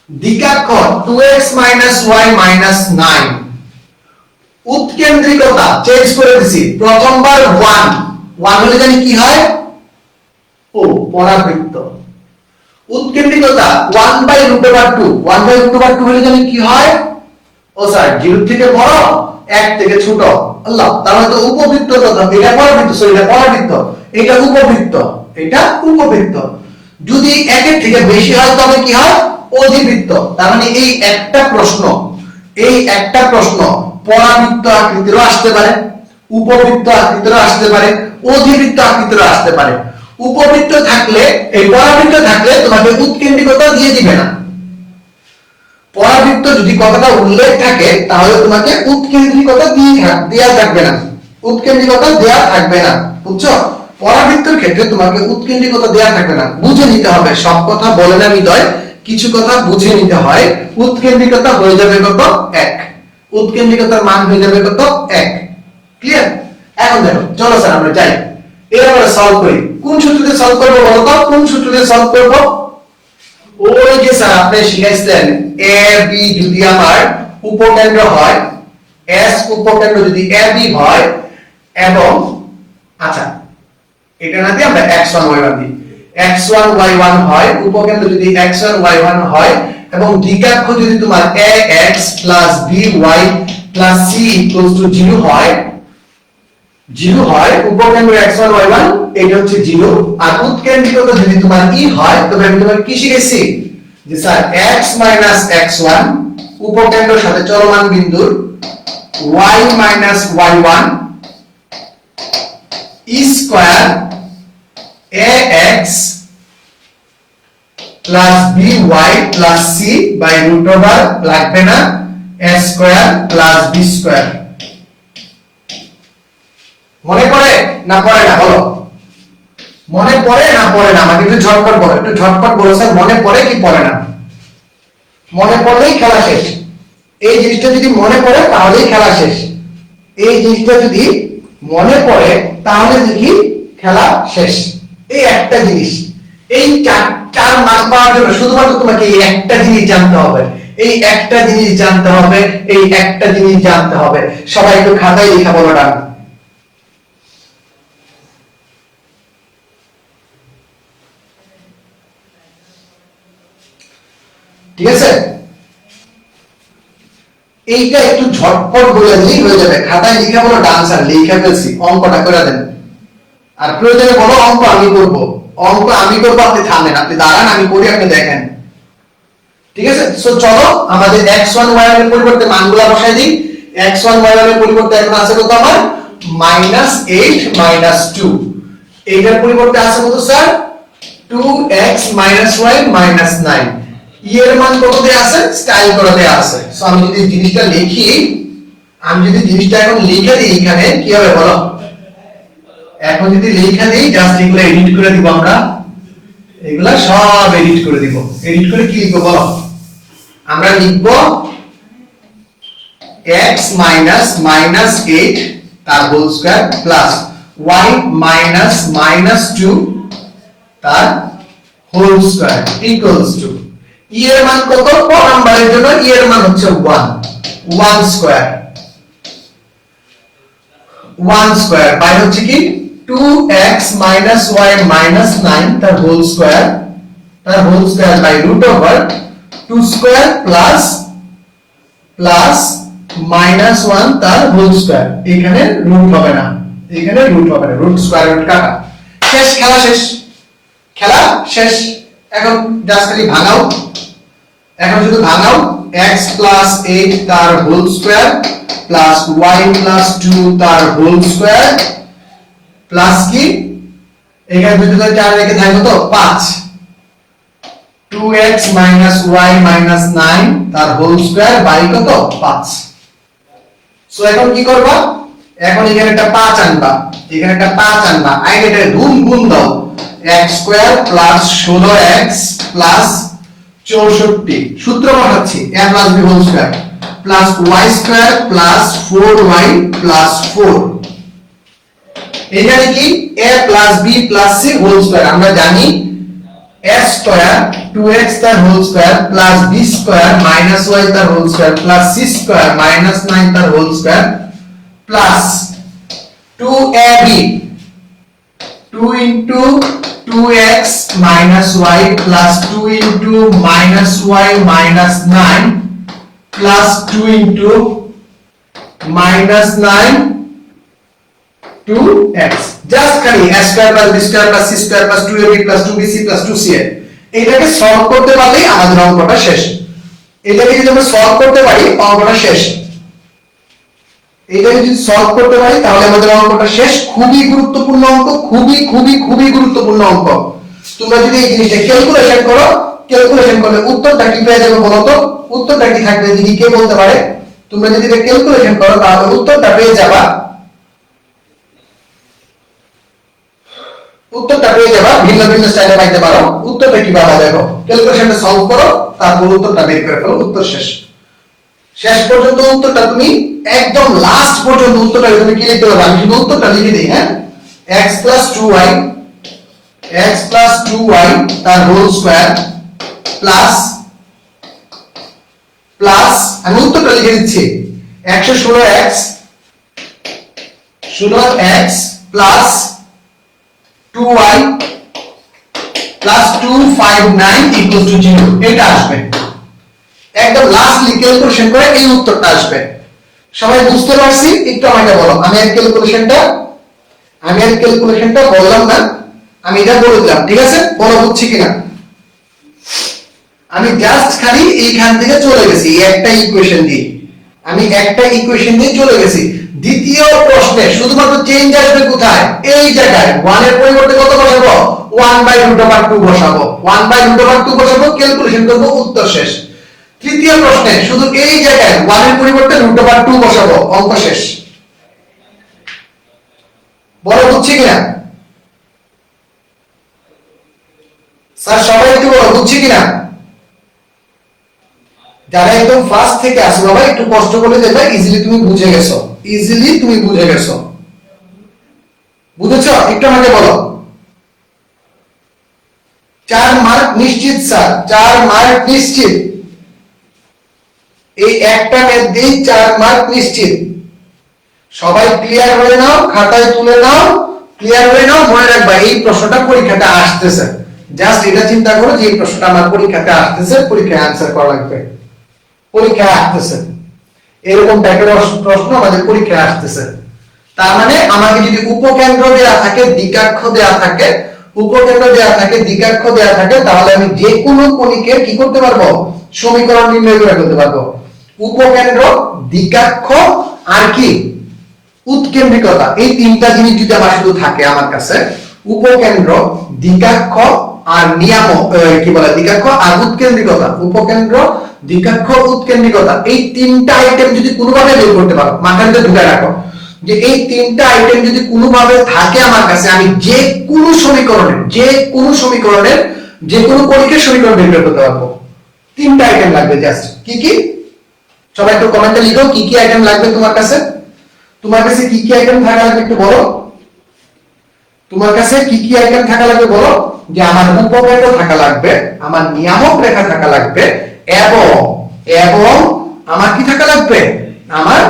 দ্বিঘাক্ষর 2x y -9, উৎকেন্দ্রিকতা চেঞ্জ করে দিছি, প্রথমবার 1 হলে জানি কি হয়? ও পরাবৃত্ত। উৎকেন্দ্রিকতা 1/√2, 1/√2 হলে জানি কি হয়? ও স্যার 0 থেকে বড়, 1 থেকে ছোট। আল্লাহ, তাহলে তো উপবৃত্ত কথা, এটা পরাবৃত্ত, সরি এটা পরাবৃত্ত, এটা উপবৃত্ত, এটা উপবৃত্ত। যদি 1 এর থেকে বেশি হয় তবে কি হয়? অধিবৃত্ত। তার মানে এই একটা প্রশ্ন, এই একটা প্রশ্ন পরাবৃত্ত আকৃতিরও আসতে পারে, উপবৃত্ত আকৃতিরও আসতে পারে, অধিবৃত্ত আকৃতিরও আসতে পারে। উপবৃত্ত থাকলে, এই পরাবৃত্ত থাকলে তোমাকে উৎকেন্দ্রিকতা দিয়ে দিবে না। পরাবৃত্ত যদি কথাটা উল্লেখ থাকে তাহলে তোমাকে উৎকেন্দ্রিকতা দেয়া থাকবে না, উৎকেন্দ্রিকতা দেয়া থাকবে না, বুঝছো? পরাবৃত্তের ক্ষেত্রে তোমাকে উৎকেন্দ্রিকতা দেয়া থাকবে না, বুঝে নিতে হবে। সব কথা বলে না হৃদয়, কিছু কথা বুঝে নিতে হয়। উৎকেন্দ্রিকতা হয়ে যাবে কত? 1, উৎকেন্দ্রিকতার মান হয়ে যাবে কত? 1। ক্লিয়ার? এখন দেখো, চলো স্যার আমরা যাই, এবারে সলভ করি। কোন সূত্র দিয়ে সলভ করব বলো তো? কোন সূত্র দিয়ে সলভ করব? ওই যে স্যার আপনি শিখাইছিলেন, এ বি যদি আমার উপকেন্দ্র হয়, এস উপকেন্দ্র যদি এ বি হয়, এবং আচ্ছা এটা না দিয়ে আমরা x1 y1 দিই, x1 y1 হয়, উপকেন্দ্র যদি x1 y1 হয়, এবং দ্বিঘাক্ষ যদি তোমার ax + by + c = 0 হয়, জিরো হয় উপকেন্দ্র x1 y1 এটা হচ্ছে জিরো, আর উৎকেন্দ্রিকতা যদি তোমার ই হয় তবে আমি তোমাকে কি শিখেছি যে স্যার x x1 উপকেন্দ্রের সাথে চলমান বিন্দুর y y1 e square ax plus by plus c by root over লাগবে না a square plus b square. মনে পড়ে না পড়ে না বলো, মনে পড়ে না পড়ে না? আমাকে একটু ঝটপট বলো, একটু ঝটপট বলো স্যার মনে পড়ে কি পড়ে না? মনে পড়লেই খেলা শেষ। এই জিনিসটা যদি মনে পড়ে তাহলেই খেলা শেষ। এই জিনিসটা যদি মনে পড়ে তাহলে দেখি খেলা শেষ। এই একটা জিনিস, এই চার মান পাওয়ার জন্য শুধুমাত্র তোমাকে এই একটা জিনিস জানতে হবে, এই একটা জিনিস জানতে হবে, এই একটা জিনিস জানতে হবে। সবাই একটু খাতায় লেখা বলো ডান। ঠিক আছে, এইটা একটু ঝটপট বলে দিলেই হয়ে যাবে। খাতায় লিখে বলো ডান স্যার লিখে ফেলছি, অঙ্কটা করে দেন। আর প্রয়োজনে বলো অঙ্ক আমি করব, অঙ্ক আমি করব, আপনি থামেন, আপনি দাঁড়ান, আমি করি, আপনি দেখেন। ঠিক আছে, সো চলো আমাদের x1 y1 এর পরিবর্তে মানগুলো বসাই দিই। x1 y1 এর পরিবর্তে এখন আছে কত আমার -8 -2, এইটার পরিবর্তে আছে কত স্যার 2x y -9। এর মান কত দেয়া আছে স্টাইল করে দেয়া আছে। সো আমি যদি জিনিসটা লিখি, আমি যদি জিনিসটা এখন লিখে দিই এখানে কি হবে বলো? এখন যদি লিখে দিই জাস্ট এগুলো এডিট করে দিব, আমরা এগুলা সব এডিট করে দিব। এডিট করে কি লিখব বলো? আমরা লিখব x -8 তার হোল স্কয়ার প্লাস y -2 তার হোল স্কয়ার ইকুয়ালস টু ই এর মান কত? ক নাম্বারের জন্য ই এর মান হচ্ছে 1 স্কয়ার, 1 স্কয়ার বাই হচ্ছে কি 2x y -9 তার whole square by root over 2 square plus -1 তার হোল স্কয়ার। এখানে রুট হবে না, এখানে রুট হবে না, রুট স্কয়ার রুট কাটা। শেষ, খেলা শেষ, খেলা শেষ। এখন জাস্ট খালি ভাঙাও, এখন শুধু ভাঙাও x + 8 তার হোল স্কয়ার প্লাস y + 2 তার হোল স্কয়ার প্লাস কি এখানে দুটো 4 রেখে থাকে কত 5 2x y -9 তার হোল স্কয়ার বাই কত 5। সো এখন কি করবা? এখন এখানে একটা 5 আনবা, এখানে একটা 5 আনবা, আগে এটা গুণ দাও x² + 16x + 64 সূত্র বসাচ্ছি a + b whole square plus y² plus 4y plus 4। এখানে কি a plus b plus c whole square, আমরা জানি a স্কয়ার 2x তার whole square plus b square minus y তার whole square plus c square minus 9 তার whole square plus 2ab 2 into 2x minus y plus 2 into minus y minus 9 plus 2 into minus 9 2x just খালি a square plus b square plus c square plus 2ab plus 2bc plus 2ca এটাকে solve করতে পারলেই আমাদের অঙ্কটা শেষ। এটাকে যদি আমরা সলভ করতে পারি অঙ্কটা শেষ, এটা যদি সলভ করতে পারি তাহলে আমাদের অঙ্কটা শেষ। খুবই গুরুত্বপূর্ণ অঙ্ক, খুবই গুরুত্বপূর্ণ অঙ্ক। তোমরা যদি এই জিনিসটা ক্যালকুলেশন করো, ক্যালকুলেশন করলে উত্তরটা কি পেয়ে যাবে বলো তো? উত্তরটা কি থাকবে যদি কে বলতে পারে? তোমরা যদি এটা ক্যালকুলেশন করো তাহলে উত্তরটা পেয়ে যাবা, উত্তরটা পেয়ে যাবা ভিন্ন ভিন্ন স্টাইলে পাইতে পারো। উত্তরটা কি পাবা দেখো, ক্যালকুলেশনটা সলভ করো, তারপর উত্তরটা বের করে ফেলো, উত্তর শেষ। শেষ পর্যন্ত উত্তরটা তুমি একদম লাস্ট পর্যন্ত উত্তরটা তুমি কি লিখতে পারবে? আমি শুধু উত্তরটা লিখে দিই, হ্যাঁ x plus 2y তার হোল স্কয়ার প্লাস আমি উত্তরটা লিখে দিচ্ছি 16x plus 2y plus 259 equal to 0 এটা আসবে। একদম লাস্টলি ক্যালকুলেশন করে এই উত্তরটা আসবে। সবাই বুঝতে পারছি? একটু আমাকে বলো, আমি এই ক্যালকুলেশনটা আমি আর ক্যালকুলেশনটা বললাম না, আমি এটা বলে দিলাম, ঠিক আছে? বলো বুঝছি কিনা। আমি জাস্ট খালি এইখান থেকে চলে গেছি একটা ইকুয়েশন দিয়ে, আমি একটা ইকুয়েশন দিয়ে চলে গেছি। দ্বিতীয় প্রশ্নে শুধুমাত্র চেঞ্জ আসবে কোথায়? এই জায়গায় 1 এর পরিবর্তে কত বসাবো? 1/√2 বসাবো, 1/√2 বসাবো, ক্যালকুলেশন করব, উত্তর শেষ। তৃতীয় প্রশ্নে শুধু এই জায়গায় 1 এর পরিবর্তে √2 বসাবো, অঙ্ক শেষ। বলো বুঝছি কিনা স্যার? সবাই একটু বলো বুঝছি কিনা। যারা একদম ফার্স্ট থেকে আসো বাবা একটু কষ্ট করে দেখবে, ইজিলি তুমি বুঝে গেছো, ইজিলি তুমি বুঝে গেছো। বুঝেছো? একটু আমাকে বলো। 4 মার্ক নিশ্চিত স্যার, 4 মার্ক নিশ্চিত, এই একটা ম্যাথ দিয়ে 4 মার্ক নিশ্চিত। সবাই ক্লিয়ার হয়ে নাও, খাতায় তুলে নাও, ক্লিয়ার হয়ে নাও। মনে রাখবা এই প্রশ্নটা পরীক্ষাতে আসতেছে, জাস্ট এটা চিন্তা করো যে এই প্রশ্নটা আমার পরীক্ষাতে আসতেছে, পরীক্ষায় आंसर করা লাগবে, পরীক্ষায় আসতেছে, এরকম টাইপের প্রশ্ন আমাদের পরীক্ষায় আসতেছে। তার মানে আমাকে যদি উপকেন্দ্র দেয়া থাকে, দ্বিকাক্ষ দেয়া থাকে, উপকেন্দ্র দেয়া থাকে, দ্বিকাক্ষ দেয়া থাকে, তাহলে আমি যে কোনো কণিকের কি করতে পারবো? সমীকরণ নির্ণয় করে ফেলতে পারবো। উপকেন্দ্র, দ্বিকাক্ষ আর কি উৎকেন্দ্রিকতা, এই তিনটা জিনিস যদি আমার শুধু থাকে আমার কাছে, উপকেন্দ্র, দ্বিকাক্ষ আর নিয়ামক, কি বলে, দ্বিকাক্ষ আর উৎকেন্দ্রিকতা, উপকেন্দ্র, দ্বিকাক্ষ, উৎকেন্দ্রিকতা, এই তিনটা আইটেম যদি কোনোভাবে বের করতে পারো, মাথায় ঢুকায় রাখো যে এই তিনটা আইটেম যদি কোনোভাবে থাকে আমার কাছে, আমি যে কোনো সমীকরণের, যে কোনো সমীকরণের, যে কোনো কণিকের সমীকরণ বের করতে পারবো। তিনটা আইটেম লাগবে জাস্ট। কি কি? সবাই একটু কমেন্টে লিখো কি কি আইটেম লাগবে তোমার কাছে। তোমার কাছে কি কি আইটেম থাকা লাগবে একটু বলো। তোমার কাছে কি কি আইটেম থাকা লাগবে বলো। যে আমার উপকেন্দ্র থাকা লাগবে, আমার নিয়ামক রেখা থাকা লাগবে, এবং এবং আমার কি থাকা লাগবে? আমার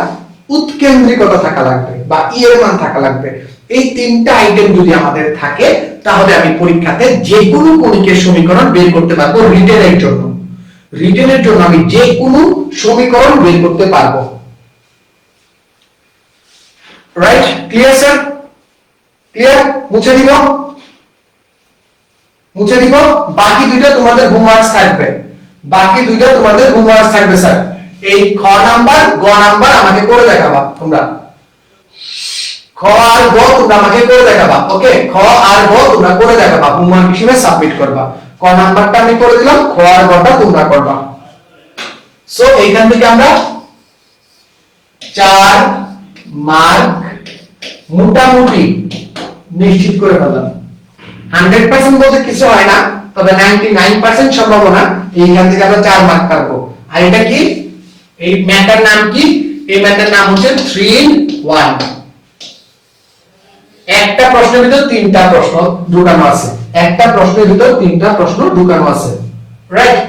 উৎকেন্দ্রিকতা থাকা লাগবে বা ই এর মান থাকা লাগবে। এই তিনটা আইটেম যদি আমাদের থাকে, তাহলে আমি পরীক্ষাতে যে কোনো কণিকের সমীকরণ বের করতে পারবো। রিটেনের জন্য, রিটেনের জন্য আমি যে কোনো সমীকরণ বের করতে পারবো। রাইট? Clear sir? ক্লিয়ার? মুছে দিব, মুছে দিব। বাকি দুইটা তোমাদের হোমওয়ার্ক থাকবে, বাকি দুইটা তোমাদের হোমওয়ার্ক থাকবে স্যার। এই খ নাম্বার, গ নাম্বার আমাকে করে দেখাবা তোমরা। খ আর গ তোমরা আমাকে করে দেখাবা। ওকে, খ আর গ তোমরা করে দেখাবা, হোমওয়ার্ক হিসেবে সাবমিট করবা। ক নাম্বারটা আমি করে দিলাম, খ আর গটা তোমরা করবা। সো এইখান থেকে আমরা 4 মার্ক মোটামুটি নিশ্চিত করে ফেললাম। 100% বলতে কিছু হয় না, তবে 99% সম্ভাবনা এইখান থেকে আমরা 4 মার্ক পাবো। আর এটা কি? এই ম্যাথের নাম কি? এই ম্যাথের নাম হচ্ছে 3 in 1। একটা প্রশ্নের ভিতর তিনটা প্রশ্ন ঢুকানো আছে, একটা প্রশ্নের ভিতর তিনটা প্রশ্ন ঢুকানো আছে। রাইট?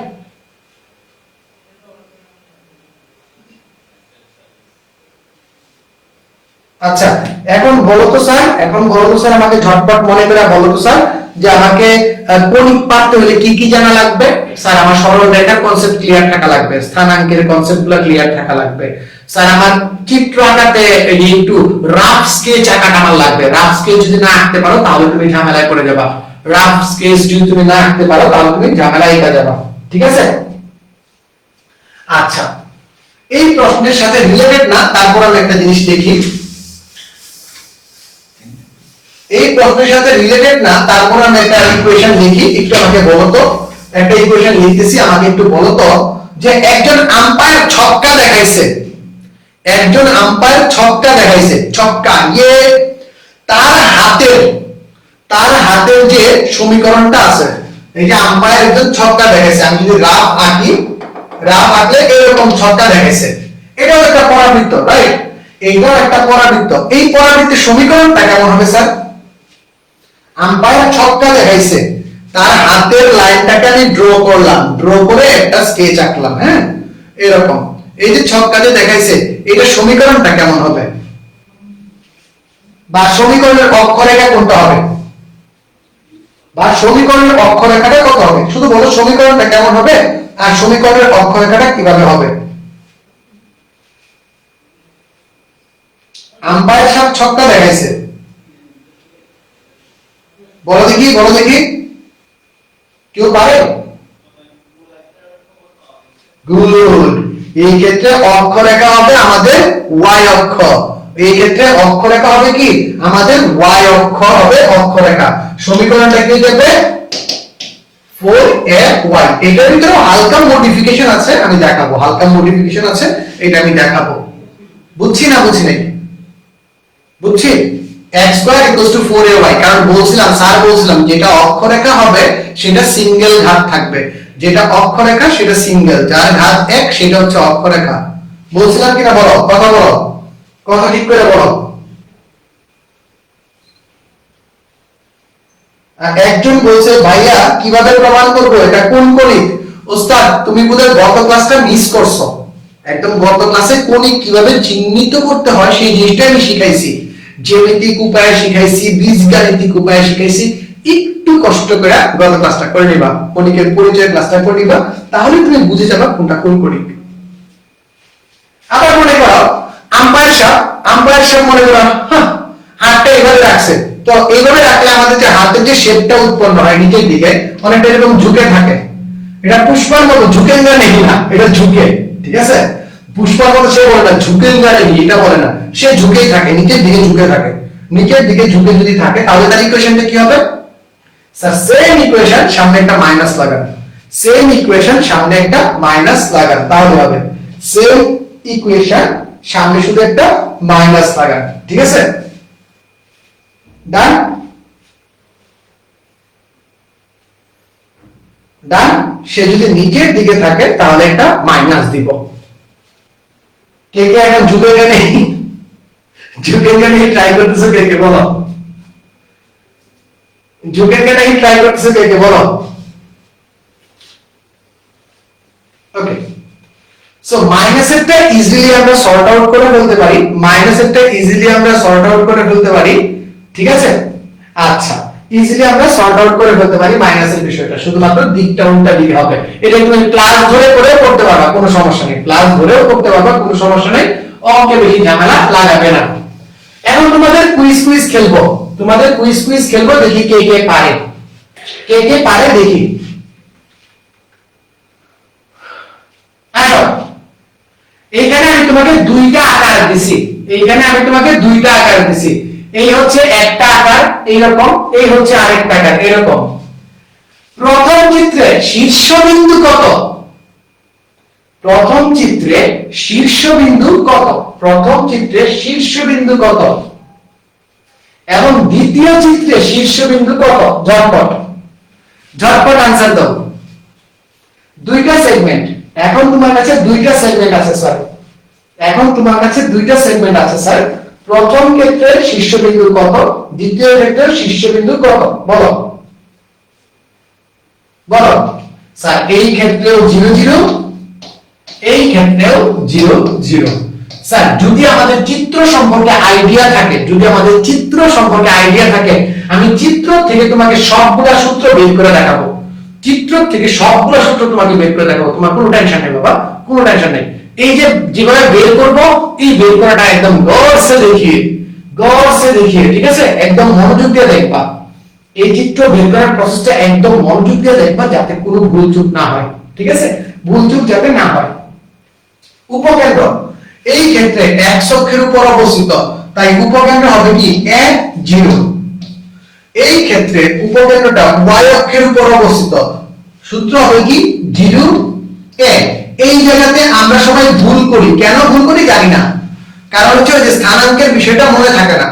আচ্ছা, এখন বলো তো স্যার, এখন বলো তো স্যার, আমাকে ঝটপট মনে করে বলো তো স্যার, যে আমাকে কণিক পারতে হলে কি কি জানা লাগবে? স্যার আমার সরল রেখার কনসেপ্ট ক্লিয়ার থাকা লাগবে, স্থানাঙ্কের কনসেপ্টগুলো ক্লিয়ার থাকা লাগবে। স্যার আমার চিত্র আঁকাতে একটু রাফ স্কেচ আঁকাটা আমার লাগবে। রাফ স্কেচ যদি না আঁকতে পারো তাহলে তুমি ঝামেলায় পড়ে যাবা। রাফ স্কেচ যদি তুমি না আঁকতে পারো তাহলে তুমি ঝামেলায় পড়ে যাবা। ঠিক আছে? আচ্ছা, এই প্রশ্নের সাথে রিলেটেড না, তারপর আমি একটা জিনিস দেখি। এই প্রশ্নের সাথে রিলেটেড না, তারপর আমি একটা ইকুয়েশন লিখি। একটু আমাকে বলো তো, একটা ইকুয়েশন লিখতেছি, আমাকে একটু বলো তো, যে একজন আম্পায়ার ছক্কা দেখাইছে, একজন আম্পায়ার ছক্কা দেখাইছে, ছক্কা, ইয়ে তার হাতের যে সমীকরণটা আছে, এই যে আম্পায়ার একজন ছক্কা দেখাইছে, আমি যদি রাফ আঁকি, রাফ আঁকলে এরকম ছক্কা দেখাইছে, এটাও একটা পরাবৃত্ত, রাইট? এইটাও একটা পরাবৃত্ত। এই পরাবৃত্তের সমীকরণটা কেমন হবে স্যার? আম্পায়ার ছক্কা দেখাইছে, তার হাতের লাইনটাকে আমি ড্র করলাম, ড্র করে একটা স্কেচ আঁকলাম, হ্যাঁ, এরকম। এই যে ছক্কা যে দেখাইছে, এটা সমীকরণটা কেমন হবে? বা সমীকরণের অক্ষরেখা কোনটা হবে? বা সমীকরণের অক্ষরেখাটা কত হবে? শুধু বলো সমীকরণটা কেমন হবে আর সমীকরণের অক্ষরেখাটা কিভাবে হবে। আম্পায়ার সাহেব ছক্কা দেখাইছে, বলো দেখি কেউ পারে? গুড। এই ক্ষেত্রে অক্ষরেখা হবে আমাদের y অক্ষ, এই ক্ষেত্রে অক্ষরেখা হবে কি আমাদের y অক্ষ হবে অক্ষরেখা। সমীকরণটা কি দেবে 4ay। এটার ভিতরে হালকা মডিফিকেশন আছে, আমি দেখাবো, হালকা মডিফিকেশন আছে, এটা আমি দেখাবো। বুঝছি না বুঝি নাই? বুঝছি। x square equals two 4ay, কারণ বলছিলাম স্যার বলছিলাম যেটা অক্ষরেখা হবে সেটা সিঙ্গেল ঘাত থাকবে, যেটা অক্ষরেখা সেটা সিঙ্গেল, যার ঘাত এক সেটা হচ্ছে অক্ষরেখা। বলছিলাম কিনা? বলো, কথা বলো, কথা ঠিক করে বলো। একজন বলছে ভাইয়া কিভাবে প্রমাণ করব এটা কোন কণিক? ওস্তাদ তুমি বোধহয় গত ক্লাসটা মিস করছো, একদম গত ক্লাসে কণিক কিভাবে চিহ্নিত করতে হয় সেই জিনিসটা আমি শিখাইছি, জ্যামিতিক উপায়ে শিখাইছি, বীজগাণিতিক উপায়ে শিখাইছি। একটু কষ্ট করে গত ক্লাসটা করে নিবা, কণিকের পরিচয় ক্লাসটা করে নিবা, তাহলে তুমি বুঝে যাবে কোনটা কোন কণিক। আবার মনে করো আম্পায়ার সাহেব মনে করো হাতটা এভাবে রাখছে, তো এইভাবে রাখলে আমাদের যে হাতের যে শেপটা উৎপন্ন হয় নিচের দিকে অনেকটা এরকম ঝুঁকে থাকে, এটা পুষ্পার মতো ঝুঁকে নেই না, এটা ঝুঁকে, ঠিক আছে? পুষ্পার মতো সে বলে না ঝুঁকে নেই, এটা বলে না, সে ঝুঁকেই থাকে, নিচের দিকে ঝুঁকে থাকে। নিচের দিকে ঝুঁকে যদি থাকে তাহলে তার ইকুয়েশনটা কি হবে? স্যার সেম ইকুয়েশন সামনে একটা মাইনাস লাগান, সেম ইকুয়েশন সামনে একটা মাইনাস লাগান, তাহলে হবে সেম ইকুয়েশন সামনে শুধু একটা মাইনাস লাগান, ঠিক আছে? ডান ডান। সে যদি নিচের দিকে থাকে তাহলে একটা মাইনাস দিব। কে কে এখন ঝুঁকে নেই, ঝুঁকে নেই ট্রাই করতেছো কে কে বলো? ঝুঁকে নেই ট্রাই করতেছো কে কে বলো? ওকে, সো মাইনাসেরটা ইজিলি আমরা সর্ট আউট করে ফেলতে পারি, মাইনাসেরটা ইজিলি আমরা সর্ট আউট করে ফেলতে পারি, ঠিক আছে? আচ্ছা, ইজিলি আমরা সর্ট আউট করে ফেলতে পারি মাইনাসের বিষয়টা, শুধুমাত্র দিকটা উল্টা দিকে হবে। এটা তুমি প্লাস ধরে করেও করতে পারবা, কোনো সমস্যা নেই, প্লাস ধরেও করতে পারবা, কোনো সমস্যা নেই, অঙ্কে বেশি ঝামেলা লাগাবে না। এখন তোমাদের কুইজ খেলবো, তোমাদের কুইজ খেলবো, দেখি কে কে পারে, কে কে পারে দেখি। আসো, এইখানে আমি তোমাকে দুইটা আকার দিছি, এইখানে আমি তোমাকে দুইটা আকার দিছি, এই হচ্ছে একটা আকার এইরকম, এই হচ্ছে আরেকটা আকার এরকম। প্রথম চিত্রে শীর্ষবিন্দু কত? প্রথম চিত্রে শীর্ষবিন্দু কত? প্রথম চিত্রে শীর্ষবিন্দু কত? এবং দ্বিতীয় চিত্রে শীর্ষবিন্দু কত? ঝটপট ঝটপট আনসার দাও। দুইটা সেগমেন্ট, এখন তোমার কাছে দুইটা সেগমেন্ট আছে স্যার, এখন তোমার কাছে দুইটা সেগমেন্ট আছে স্যার। প্রথম ক্ষেত্রে শীর্ষবিন্দু কত, দ্বিতীয় ক্ষেত্রে শীর্ষবিন্দু কত? বলো বলো। স্যার এই ক্ষেত্রেও 0 0, এই ক্ষেত্রেও 0 0। স্যার যদি আমাদের চিত্র সম্পর্কে আইডিয়া থাকে, যদি আমাদের চিত্র সম্পর্কে আইডিয়া থাকে, আমি চিত্র থেকে তোমাকে সবগুলা সূত্র বের করে দেখাবো, চিত্র থেকে সবগুলা সূত্র তোমাকে বের করে দেখাবো, তোমার কোনো টেনশন নেই বাবা, কোনো টেনশন নেই। এই যে যেভাবে বের করব, এই বের করাটা একদম গড়সে দেখিয়ে, ঠিক আছে? একদম মনোযোগ দিয়ে দেখবা, এই চিত্র বের করার প্রসেসটা একদম মনোযোগ দিয়ে দেখবা, যাতে কোনো ভুলচুক না হয়, ঠিক আছে? ভুলচুক যাতে না হয়। উপকেন্দ্র এই ক্ষেত্রে x অক্ষের উপর অবস্থিত, তাই উপকেন্দ্র হবে কি 1 0। এই ক্ষেত্রে উপকেন্দ্রটা y অক্ষের উপর অবস্থিত, সূত্র হবে কি 0 1। এই জায়গাতে আমরা সবাই ভুল করি, কেন ভুল করি জানি না, কারণ হচ্ছে যে স্থানাঙ্কের বিষয়টা মনে থাকে না,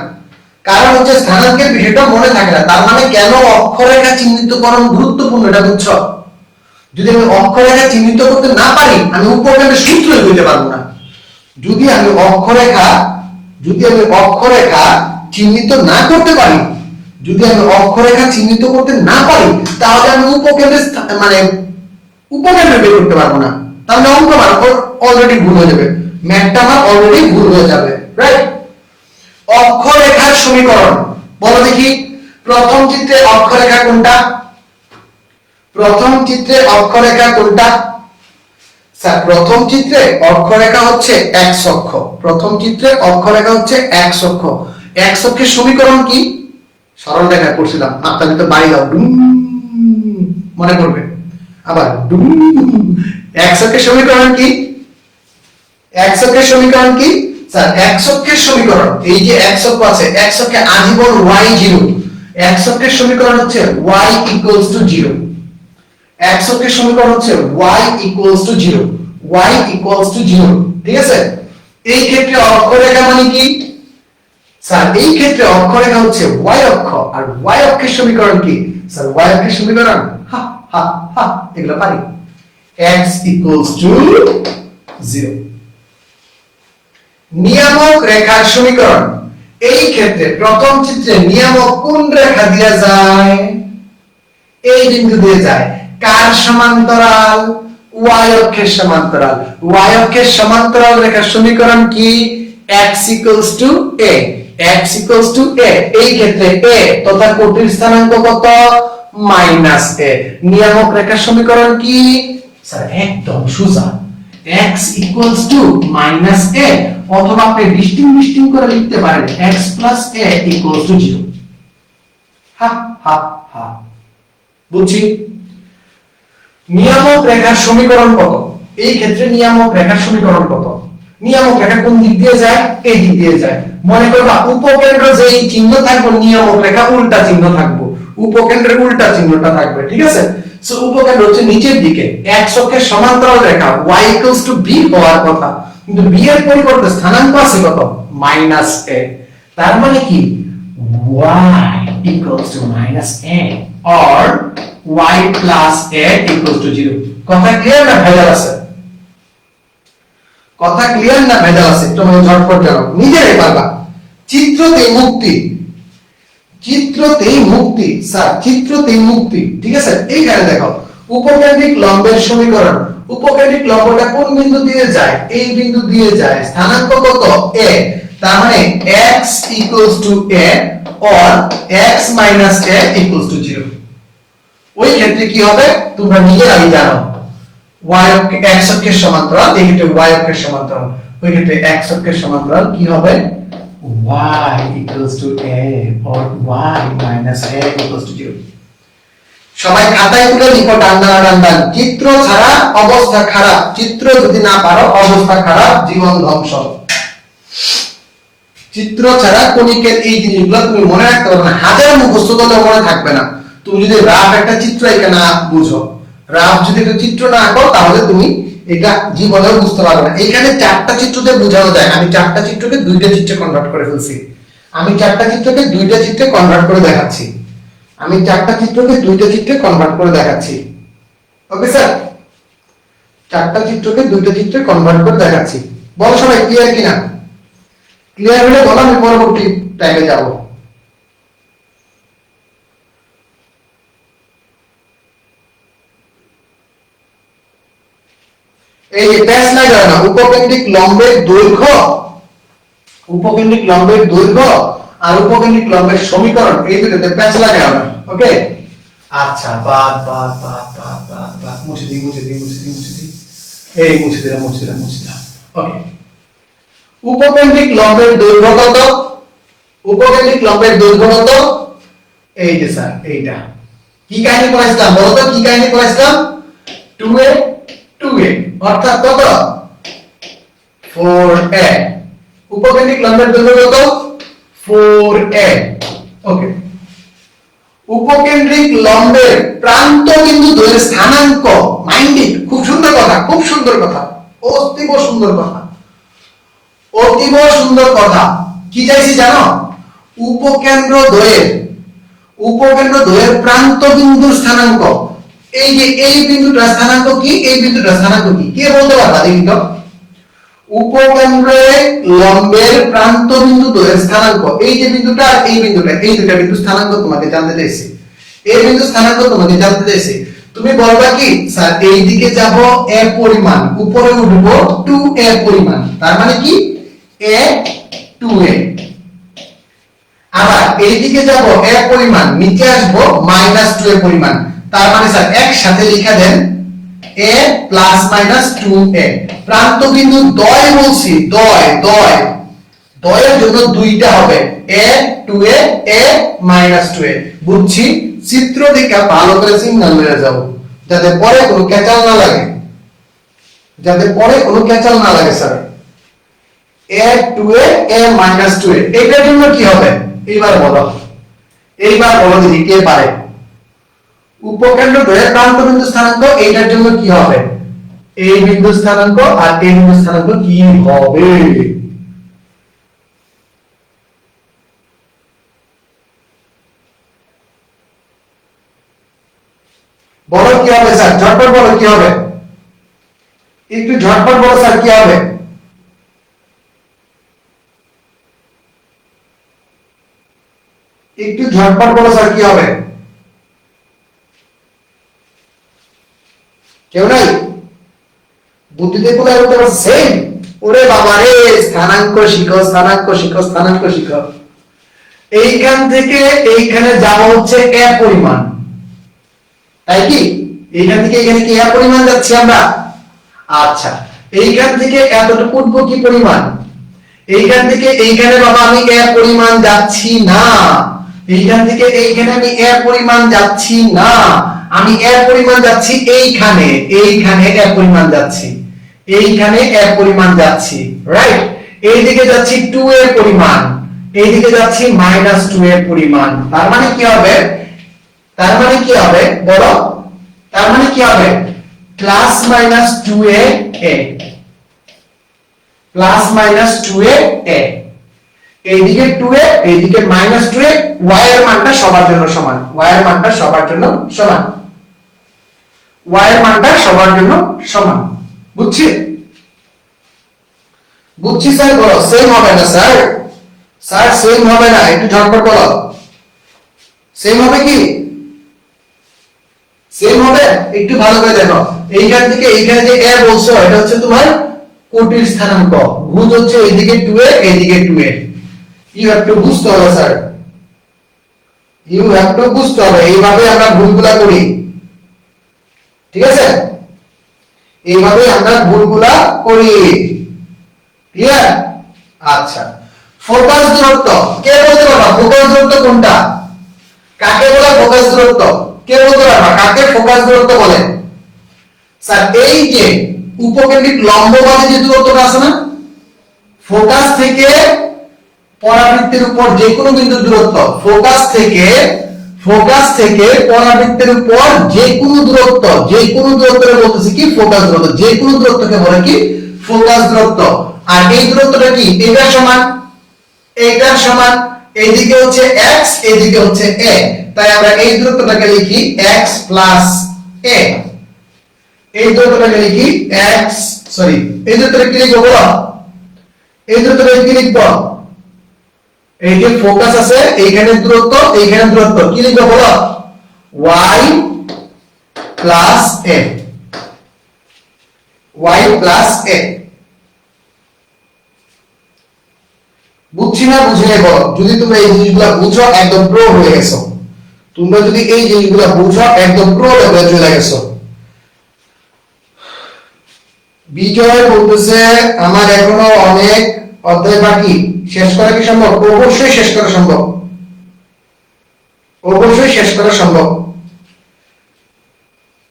কারণ হচ্ছে স্থানাঙ্কের বিষয়টা মনে থাকে না। তার মানে কেন অক্ষরেখা চিহ্নিতকরণ গুরুত্বপূর্ণ এটা বুঝছো? যদি আমি অক্ষরেখা চিহ্নিত করতে না পারি আমি উপকেন্দ্রের সূত্র বুঝতে পারবো না। যদি আমি অক্ষরেখা চিহ্নিত না করতে পারি, যদি আমি অক্ষরেখা চিহ্নিত করতে না পারি, তাহলে আমি উপকেন্দ্রের মানে উপকেন্দ্র বের করতে পারবো না, তাহলে অঙ্ক আমার অলরেডি ভুল হয়ে যাবে, ম্যাথটা আমার অলরেডি ভুল হয়ে যাবে, রাইট? অক্ষরেখার সমীকরণ বলো দেখি, প্রথম চিত্রে অক্ষরেখা কোনটা? প্রথম চিত্রে অক্ষরেখা কোনটা? স্যার প্রথম চিত্রে অক্ষরেখা হচ্ছে x অক্ষ, প্রথম চিত্রে অক্ষরেখা হচ্ছে x অক্ষ। x অক্ষের সমীকরণ কি? সরল রেখা করছিলাম, হাততালি তো বাড়ি দাও, ডুম, মনে করবে। আবার ডুম। এক্স অক্ষের সমীকরণ কি? এক্স অক্ষের সমীকরণ কি স্যার? এক্স অক্ষের সমীকরণ, এই যে এক্স অক্ষ আছে, এক্স অক্ষে আজীবন y0, এক্স অক্ষের সমীকরণ হচ্ছে y ইকুয়ালস টু 0। এক্স অক্ষের সমীকরণ হচ্ছে y equals to 0, y equals to 0, ঠিক আছে? এই ক্ষেত্রে অক্ষরেখা মানে কি স্যার? এই ক্ষেত্রে অক্ষরেখা হচ্ছে y অক্ষ, আর y অক্ষের সমীকরণ কি স্যার? y অক্ষের সমীকরণ হা হা হা, এগুলো পারি, x ইকুয়ালস টু 0। নিয়ামক রেখার সমীকরণ, এই ক্ষেত্রে প্রথম চিত্রে নিয়ামক কোন রেখা দিয়ে যায়? এই বিন্দু দিয়ে যায়। কার সমান্তরাল? y অক্ষের সমান্তরাল। y অক্ষের সমান্তরাল রেখার সমীকরণ কি? x equals to a, x equals to a। এই ক্ষেত্রে a তথা কোটির স্থানাঙ্ক কত? Minus a। নিয়ামক রেখার সমীকরণ কি স্যার? একদম সোজা, x equals to minus a, অথবা আপনি ডিস্টিং করে লিখতে পারেন x plus a equals to 0। হা হা হা, বুঝছি। নিয়ামক রেখার সমীকরণ কত? এই ক্ষেত্রে নিয়ামক রেখার সমীকরণ কত? নিয়ামক রেখা কোন দিক দিয়ে যায়? এই দিক দিয়ে যায়। মনে করবা উপকেন্দ্র যেই চিহ্ন থাকবে, নিয়ামক রেখা উল্টা চিহ্ন থাকবে, উপকেন্দ্রের উল্টা চিহ্নটা থাকবে, ঠিক আছে? সো উপকেন্দ্র হচ্ছে নিচের দিকে, x অক্ষের সমান্তরাল রেখা y ইকুয়ালস টু b হওয়ার কথা, কিন্তু b এর পরিবর্তে স্থানাঙ্ক আছে কত? Minus a। তার মানে কি y equals to minus a or y plus a equals to 0। কথা ক্লিয়ার না ভেজাল আছে? কথা ক্লিয়ার না ভেজাল আছে? একটু মানে ঝটপট জানো, নিজেরাই পারবা। চিত্রতেই মুক্তি, চিত্রতেই মুক্তি স্যার, চিত্রতেই মুক্তি, ঠিক আছে? এইখানে দেখো উপকেন্দ্রিক লম্বের সমীকরণ, উপকেন্দ্রিক লম্বটা কোন বিন্দু দিয়ে যায়? এই বিন্দু দিয়ে যায়। স্থানাঙ্ক কত? a। তার মানে x equals to a or x minus a equals to 0। ওই ক্ষেত্রে কি হবে তোমরা নিজেরাই জানো, y অক্ষে x অক্ষের সমান্তরাল, এই ক্ষেত্রে y অক্ষের সমান্তরাল, ওই ক্ষেত্রে x অক্ষের সমান্তরাল কি হবে? y equals to a or y minus a equals to 0। সবাই খাতায় তুলে লিখো, ডান্ডা। চিত্র ছাড়া অবস্থা খারাপ, চিত্র যদি না পারো অবস্থা খারাপ, জীবন ধ্বংস। চিত্র ছাড়া কণিকের এই জিনিসগুলো তুমি মনে রাখতে পারবে না, হাজার মুখস্থ করলেও মনে থাকবে না। তুমি যদি রাফ একটা চিত্র এখানে না বুঝো, রাফ যদি একটা চিত্র না আঁকো, তাহলে তুমি এটা জীবনেও বুঝতে পারবে না। এখানে চারটা চিত্রতে বোঝানো যায়। আমি চারটা চিত্রকে দুইটা চিত্রে কনভার্ট করে ফেলছি, আমি চারটা চিত্রকে দুইটা চিত্রে কনভার্ট করে দেখাচ্ছি, আমি চারটা চিত্রকে দুইটা চিত্রে কনভার্ট করে দেখাচ্ছি। ওকে স্যার, চারটা চিত্রকে দুইটা চিত্রে কনভার্ট করে দেখাচ্ছি। বলো সবাই ক্লিয়ার কিনা? ক্লিয়ার হলে বলো, আমি পরবর্তী টাইমে যাব। এই যে প্যাচ লাগায় না, উপকেন্দ্রিক লম্বের দৈর্ঘ্য, উপকেন্দ্রিক লম্বের দৈর্ঘ্য আর উপকেন্দ্রিক লম্বের সমীকরণ, এই দুটোতে প্যাচ লাগায় না। ওকে, আচ্ছা, বাদ মুছে দিই, এই মুছে দিলাম। ওকে, উপকেন্দ্রিক লম্বের দৈর্ঘ্য কত? উপকেন্দ্রিক লম্বের দৈর্ঘ্য কত? এই যে স্যার এইটা কি কাহিনী পড়াইছিলাম বলো তো, কি কাহিনী পড়াইছিলাম? 2a 2a অর্থাৎ কত? 4a। উপকেন্দ্রিক লম্বের দৈর্ঘ্য কত? 4a। ওকে, উপকেন্দ্রিক লম্বের প্রান্ত বিন্দু দ্বয়ের স্থানাঙ্ক, মাইন্ডেড, খুব সুন্দর কথা, খুব সুন্দর কথা, অতীব সুন্দর কথা, অতীব সুন্দর কথা। কি চাইছি জানো? উপকেন্দ্র দ্বয়ের প্রান্ত বিন্দুর স্থানাঙ্ক। এই যে এই বিন্দুটার স্থানাঙ্ক কি, এই বিন্দুটার স্থানাঙ্ক কি, কে বলতে পারবা দেখি তো? উপকেন্দ্রের লম্বের প্রান্ত বিন্দু দ্বয়ের স্থানাঙ্ক, এই যে বিন্দুটা আর এই বিন্দুটা, এই দুটো বিন্দু স্থানাঙ্ক তোমাকে জানতে চাইছি, এই বিন্দু স্থানাঙ্ক তোমাকে জানতে চাইছি। তুমি বলবা কি স্যার এই দিকে যাব a পরিমাণ, উপরে উঠবো 2a পরিমাণ, তার মানে কি a 2a। আবার এই দিকে যাব a পরিমাণ, নিচে আসবো -2a পরিমাণ, তার মানে স্যার একসাথে লিখে দেন a প্লাস মাইনাস 2a। প্রান্ত বিন্দু দ্বয় বলছি, দ্বয় দয়ের জন্য দুইটা হবে a 2a a -2a। বুঝছি, চিত্র দেখে ভালো করে সিগন্যাল মেরে যাও যাতে পরে কোনো ক্যাচাল না লাগে, sir. a 2a a -2a এটার জন্য কি হবে এইবার বলো দিদি কে পারে? উপকেন্দ্র দ্বয়ের প্রান্ত বিন্দু স্থানাঙ্ক এইটার জন্য কি হবে? এই বিন্দু স্থানাঙ্ক আর এই বিন্দু স্থানাঙ্ক কি হবে? বলো কি হবে স্যার, ঝটপট বলো কি হবে, একটু ঝটপট বলো স্যার কি হবে? একটু ঝটপট বলো স্যার কি হবে? কেউ নাই? বুদ্ধিতে কোথায় বলতে পারছে সেম? ওরে বাবা রে, স্থানাঙ্ক শিখো। এইখান থেকে এইখানে যাওয়া হচ্ছে a পরিমাণ, তাই কি? এইখান থেকে এখানে কি a পরিমাণ যাচ্ছি আমরা। আচ্ছা, এইখান থেকে এতটুকু উঠবো কি পরিমাণ? এইখান থেকে এইখানে বাবা আমি a পরিমাণ যাচ্ছি না, এইখান থেকে এইখানে আমি a পরিমাণ যাচ্ছি না, আমি a পরিমাণ যাচ্ছি এইখানে a পরিমাণ যাচ্ছি, এইখানে a পরিমাণ যাচ্ছি, রাইট? এইদিকে যাচ্ছি 2a পরিমাণ, এইদিকে যাচ্ছি -2a পরিমাণ। তার মানে কি হবে বলো, তার মানে কি হবে? +-2a +-2a, এইদিকে 2a এইদিকে -2a, y এর মানটা সবার জন্য সমান, বুঝছি স্যার? বলো সেম হবে না স্যার? সেম হবে না, একটু ঝটপট বলো, সেম হবে কি? সেম হবে? একটু ভালো করে দেখো, এইখান থেকে এইখানে যে a বলছো এটা হচ্ছে তোমার কোটির স্থানাঙ্ক, ভুজ হচ্ছে এইদিকে 2a এইদিকে 2a। ইউ হ্যাভ টু বুঝতে হবে স্যার, এইভাবে আমরা ভুলগুলা করি, ঠিক আছে? এইভাবে আমরা ভুলগুলা করি, ক্লিয়ার? আচ্ছা, ফোকাস দূরত্ব কে বলতে পারবা? ফোকাস দূরত্ব কোনটা, কাকে বলে ফোকাস দূরত্ব? কে বলতে পারবা কাকে ফোকাস দূরত্ব বলে? স্যার এই যে উপকেন্দ্রিক লম্বভাবে যে দূরত্বটা আছে না, ফোকাস থেকে পরাবৃত্তের উপর যে কোনো বিন্দুর দূরত্ব, ফোকাস থেকে পরাবৃত্তের উপর যে কোনো দূরত্বকে বলতেছি কি ফোকাস দূরত্ব, যে কোনো দূরত্বকে বলে কি ফোকাস দূরত্ব। আর এই দূরত্বটা কি? এইটার সমান, এইদিকে হচ্ছে x এইদিকে হচ্ছে a, তাই আমরা এই দূরত্বটাকে লিখি x + a, এই দূরত্বটাকে লিখি এই দূরত্বটা কি লিখবো বলো? এই দূরত্বটা কি লিখবো? এই যে ফোকাস আছে এইখানে দূরত্ব কি লিখবো বলো? y + a, বুঝছি না বুঝলে বলো? যদি তোমরা এই জিনিসগুলো বুঝো একদম প্রো হয়ে গেছো, চলে গেছো। বিজয় বলতেছে আমার এখনো অনেক অধ্যায় বাকি, শেষ করা কি সম্ভব? অবশ্যই শেষ করা সম্ভব।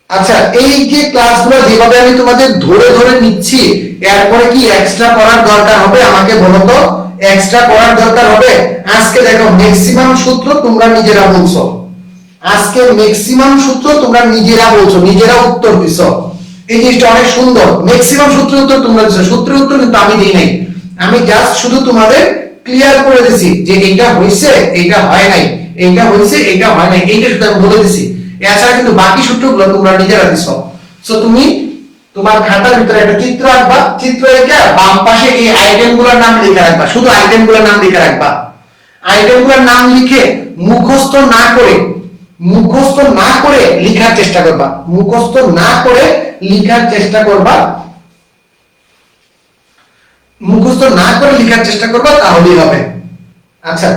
আচ্ছা, এই যে ক্লাসগুলো যেভাবে আমি তোমাদের ধরে নিচ্ছি, এরপরে কি এক্সট্রা পড়ার দরকার হবে আমাকে বলো তো? এক্সট্রা পড়ার দরকার হবে? আজকে দেখো ম্যাক্সিমাম সূত্র তোমরা নিজেরা বলছো, নিজেরা উত্তর দিছো, এই জিনিসটা অনেক সুন্দর। ম্যাক্সিমাম সূত্রের উত্তর তোমরা দিছো, সূত্রের উত্তর কিন্তু আমি দেই নাই, আমি জাস্ট শুধু তোমাদের ক্লিয়ার করে দিছি যে এইটা হইছে এইটা হয় নাই, এইটা হইছে এইটা হয় নাই, এইটা শুধু আমি বলে দিছি। এছাড়া কিন্তু বাকি সূত্রগুলো তোমরা নিজেরা দিছো। সো তুমি তোমার খাতার ভিতরে একটা চিত্র আঁকবা, চিত্র এঁকে বাম পাশে এই আইটেমগুলোর নাম লিখে রাখবা, শুধু আইটেমগুলোর নাম লিখে রাখবা। আইটেমগুলোর নাম লিখে মুখস্থ না করে লেখার চেষ্টা করবা, তাহলেই হবে। আচ্ছা,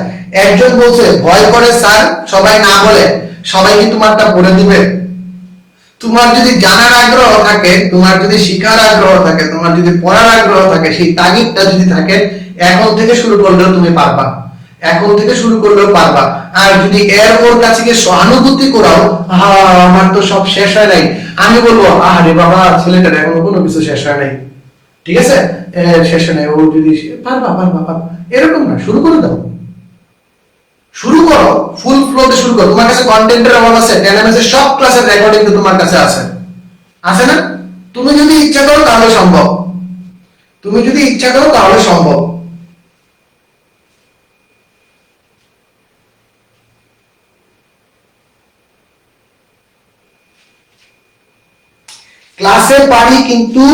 একজন বলছে ভয় করে স্যার সবাই না বলে, সবাই কি তোমারটা পড়ে দিবে? তোমার যদি জানার আগ্রহ থাকে, তোমার যদি শিখার আগ্রহ থাকে, তোমার যদি পড়ার আগ্রহ থাকে, সেই তাগিদটা যদি থাকে, এখন থেকে শুরু করলেও তুমি পারবা, এখন থেকে শুরু করলেও পারবা। আর যদি এর ওর কাছে গিয়ে সহানুভূতি করাও, আমার তো সব শেষ হয় নাই, আমি বলবো আরে বাবা ছেলেটার এখনো কোনো কিছু শেষ হয় নাই, ঠিক আছে শেষ হয় নাই, ও যদি পারবা পারবা পারবা, এরকম না, শুরু করে দাও, শুরু করো, ফুল ফ্লোতে শুরু করো। তোমার কাছে কন্টেন্টের অভাব আছে, টেনএমএস এর সব ক্লাসের রেকর্ডিং তো তোমার কাছে আছে, আছে না? তুমি যদি ইচ্ছা করো তাহলে সম্ভব, তুমি যদি ইচ্ছা করো তাহলে সম্ভব। ক্লাসে পারি কিন্তু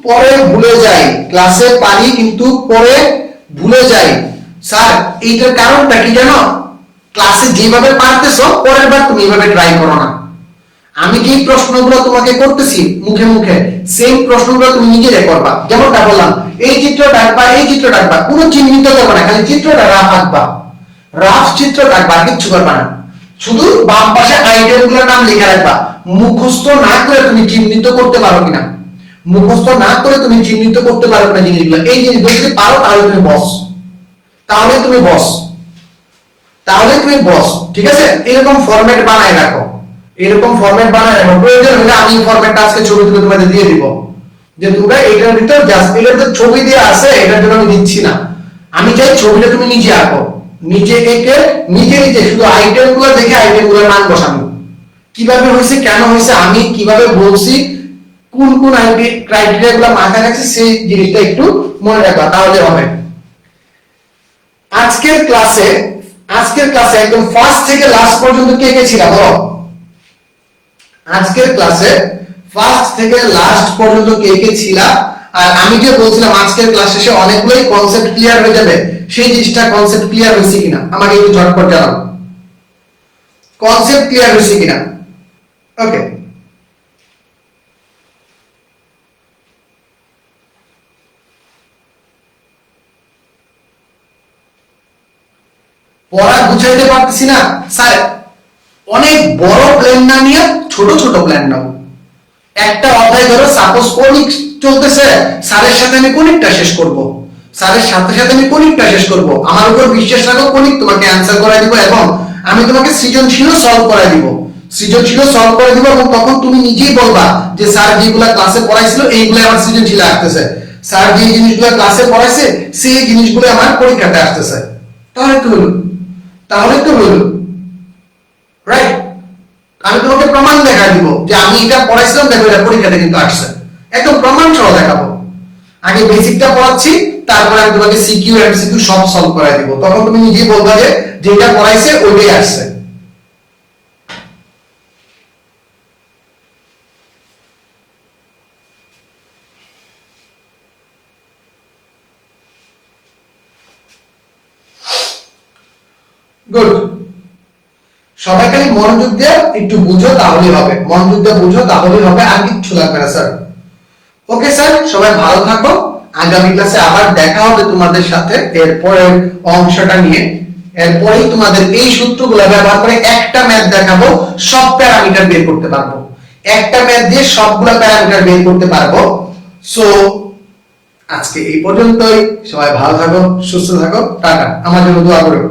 পরে ভুলে যাই, ক্লাসে পারি কিন্তু পরে ভুলে যাই। স্যার এইটার কারণটা কি জানো? ক্লাসে যেভাবে পারতেছো পরের বার তুমি এইভাবে ট্রাই করো না। আমি যে প্রশ্নগুলো তোমাকে করতেছি মুখে মুখে, সেম প্রশ্নগুলো তুমি নিজে করবা। যেমনটা বললাম, এই চিত্রটা আঁকবা, এই চিত্রটা আঁকবা, কোনো চিহ্নিত করবে না, খালি চিত্রটা রাফ আঁকবা, রাফ চিত্র আঁকবা, কিচ্ছু করবা না। শুধু বাম পাশে আইটেমগুলোর নাম লিখে রাখবা। মুখস্থ না করে তুমি চিহ্নিত করতে পারো কিনা, মুখস্থ না করে তুমি চিহ্নিত করতে পারো কিনা জিনিসগুলো, এই জিনিসগুলো যদি পারো তাহলে তুমি বস, তাহলে তুমি বস, তাহলে তুমি বস, ঠিক আছে? এরকম ফরম্যাট বানায় রাখো, এরকম ফরম্যাট বানায় রাখো। প্রয়োজন হলে আমি ফরম্যাটটা আজকে ছবি তুলে তোমাদের দিয়ে দিব, যে তোমরা এটার ভিতর জাস্ট, এটার তো ছবি দিয়ে আছে, এটার জন্য আমি দিচ্ছি না। আমি চাই ছবিটা তুমি নিজে আঁকো, নিজে এঁকে নিজে নিজে শুধু আইটেম গুলো দেখে আইটেম গুলোর মান বসানো, কিভাবে হয়েছে, কেন হয়েছে, আমি কিভাবে বলছি, কোন কোন ক্রাইটেরিয়া গুলো মাথায় রাখছি, সেই জিনিসটা একটু মনে রাখবা, তাহলে হবে। আজকের ক্লাসে একদম ফার্স্ট থেকে লাস্ট পর্যন্ত কে কে ছিল বলো? আজকের ক্লাসে ফার্স্ট থেকে লাস্ট পর্যন্ত কে কে ছিল? আর আমি যে বলছিলাম আজকের ক্লাস শেষে অনেকগুলোই কনসেপ্ট ক্লিয়ার হয়ে যাবে, সেই জিনিসটা কনসেপ্ট ক্লিয়ার হয়েছে কিনা আমাকে একটু ঝটপট জানাও, কনসেপ্ট ক্লিয়ার হয়েছে কিনা। ওকে, পড়া বুঝাইতে পারতেছি না স্যার, অনেক বড় প্ল্যান না নিয়ে ছোট ছোট প্ল্যান নাও। একটা অধ্যায় ধরো, সাপোজ কনিক চলতেছে, স্যারের সাথে আমি কনিকটা শেষ করব, স্যারের সাথে সাথে আমি কনিকটা শেষ করব, আমার উপর বিশ্বাস রাখো, কনিক তোমাকে অ্যানসার করাই দিব, এবং আমি তোমাকে সৃজনশীলও সলভ করাই দিব, সৃজনশীলও সলভ করে দিব, এবং তখন তুমি নিজেই বলবা যে স্যার যেগুলা ক্লাসে পড়াইছিল এইগুলো আমার সৃজনশীল আসতেছে, স্যার যে জিনিসগুলো ক্লাসে পড়াইছে সেই জিনিসগুলো আমার পরীক্ষাতে আসতেছে। তাহলে তো হলো, তাহলে তো হলো, রাইট? আমি তোমাকে প্রমাণ দেখাই দিব যে আমি এটা পড়াইছিলাম, দেখো এটা পরীক্ষাতে কিন্তু আসছে, একদম প্রমাণ সহ দেখাবো। আগে বেসিকটা পড়াচ্ছি, তারপরে আমি তোমাকে সিকিউ এমসিকিউ সব সলভ করাই দিব, তখন তুমি নিজেই বলবা যে যেটা পড়াইছে ওইটাই আসছে। গুড, সবাই খালি মনোযোগ দিয়ে একটু বুঝো তাহলেই হবে, মনোযোগ দিয়ে বুঝো তাহলেই হবে, আর কিচ্ছু লাগবে না স্যার। ওকে স্যার, সবাই ভালো থাকো, আগামী ক্লাসে আবার দেখা হবে তোমাদের সাথে এরপরের অংশটা নিয়ে। এরপরেই তোমাদের এই সূত্রগুলো ব্যবহার করে একটা ম্যাথ দেখাবো, সব প্যারামিটার বের করতে পারবো, একটা ম্যাথ দিয়ে সবগুলো প্যারামিটার বের করতে পারবো। সো আজকে এই পর্যন্তই, সবাই ভালো থাকো, সুস্থ থাকো, টাটা, আমার জন্য দোয়া করো।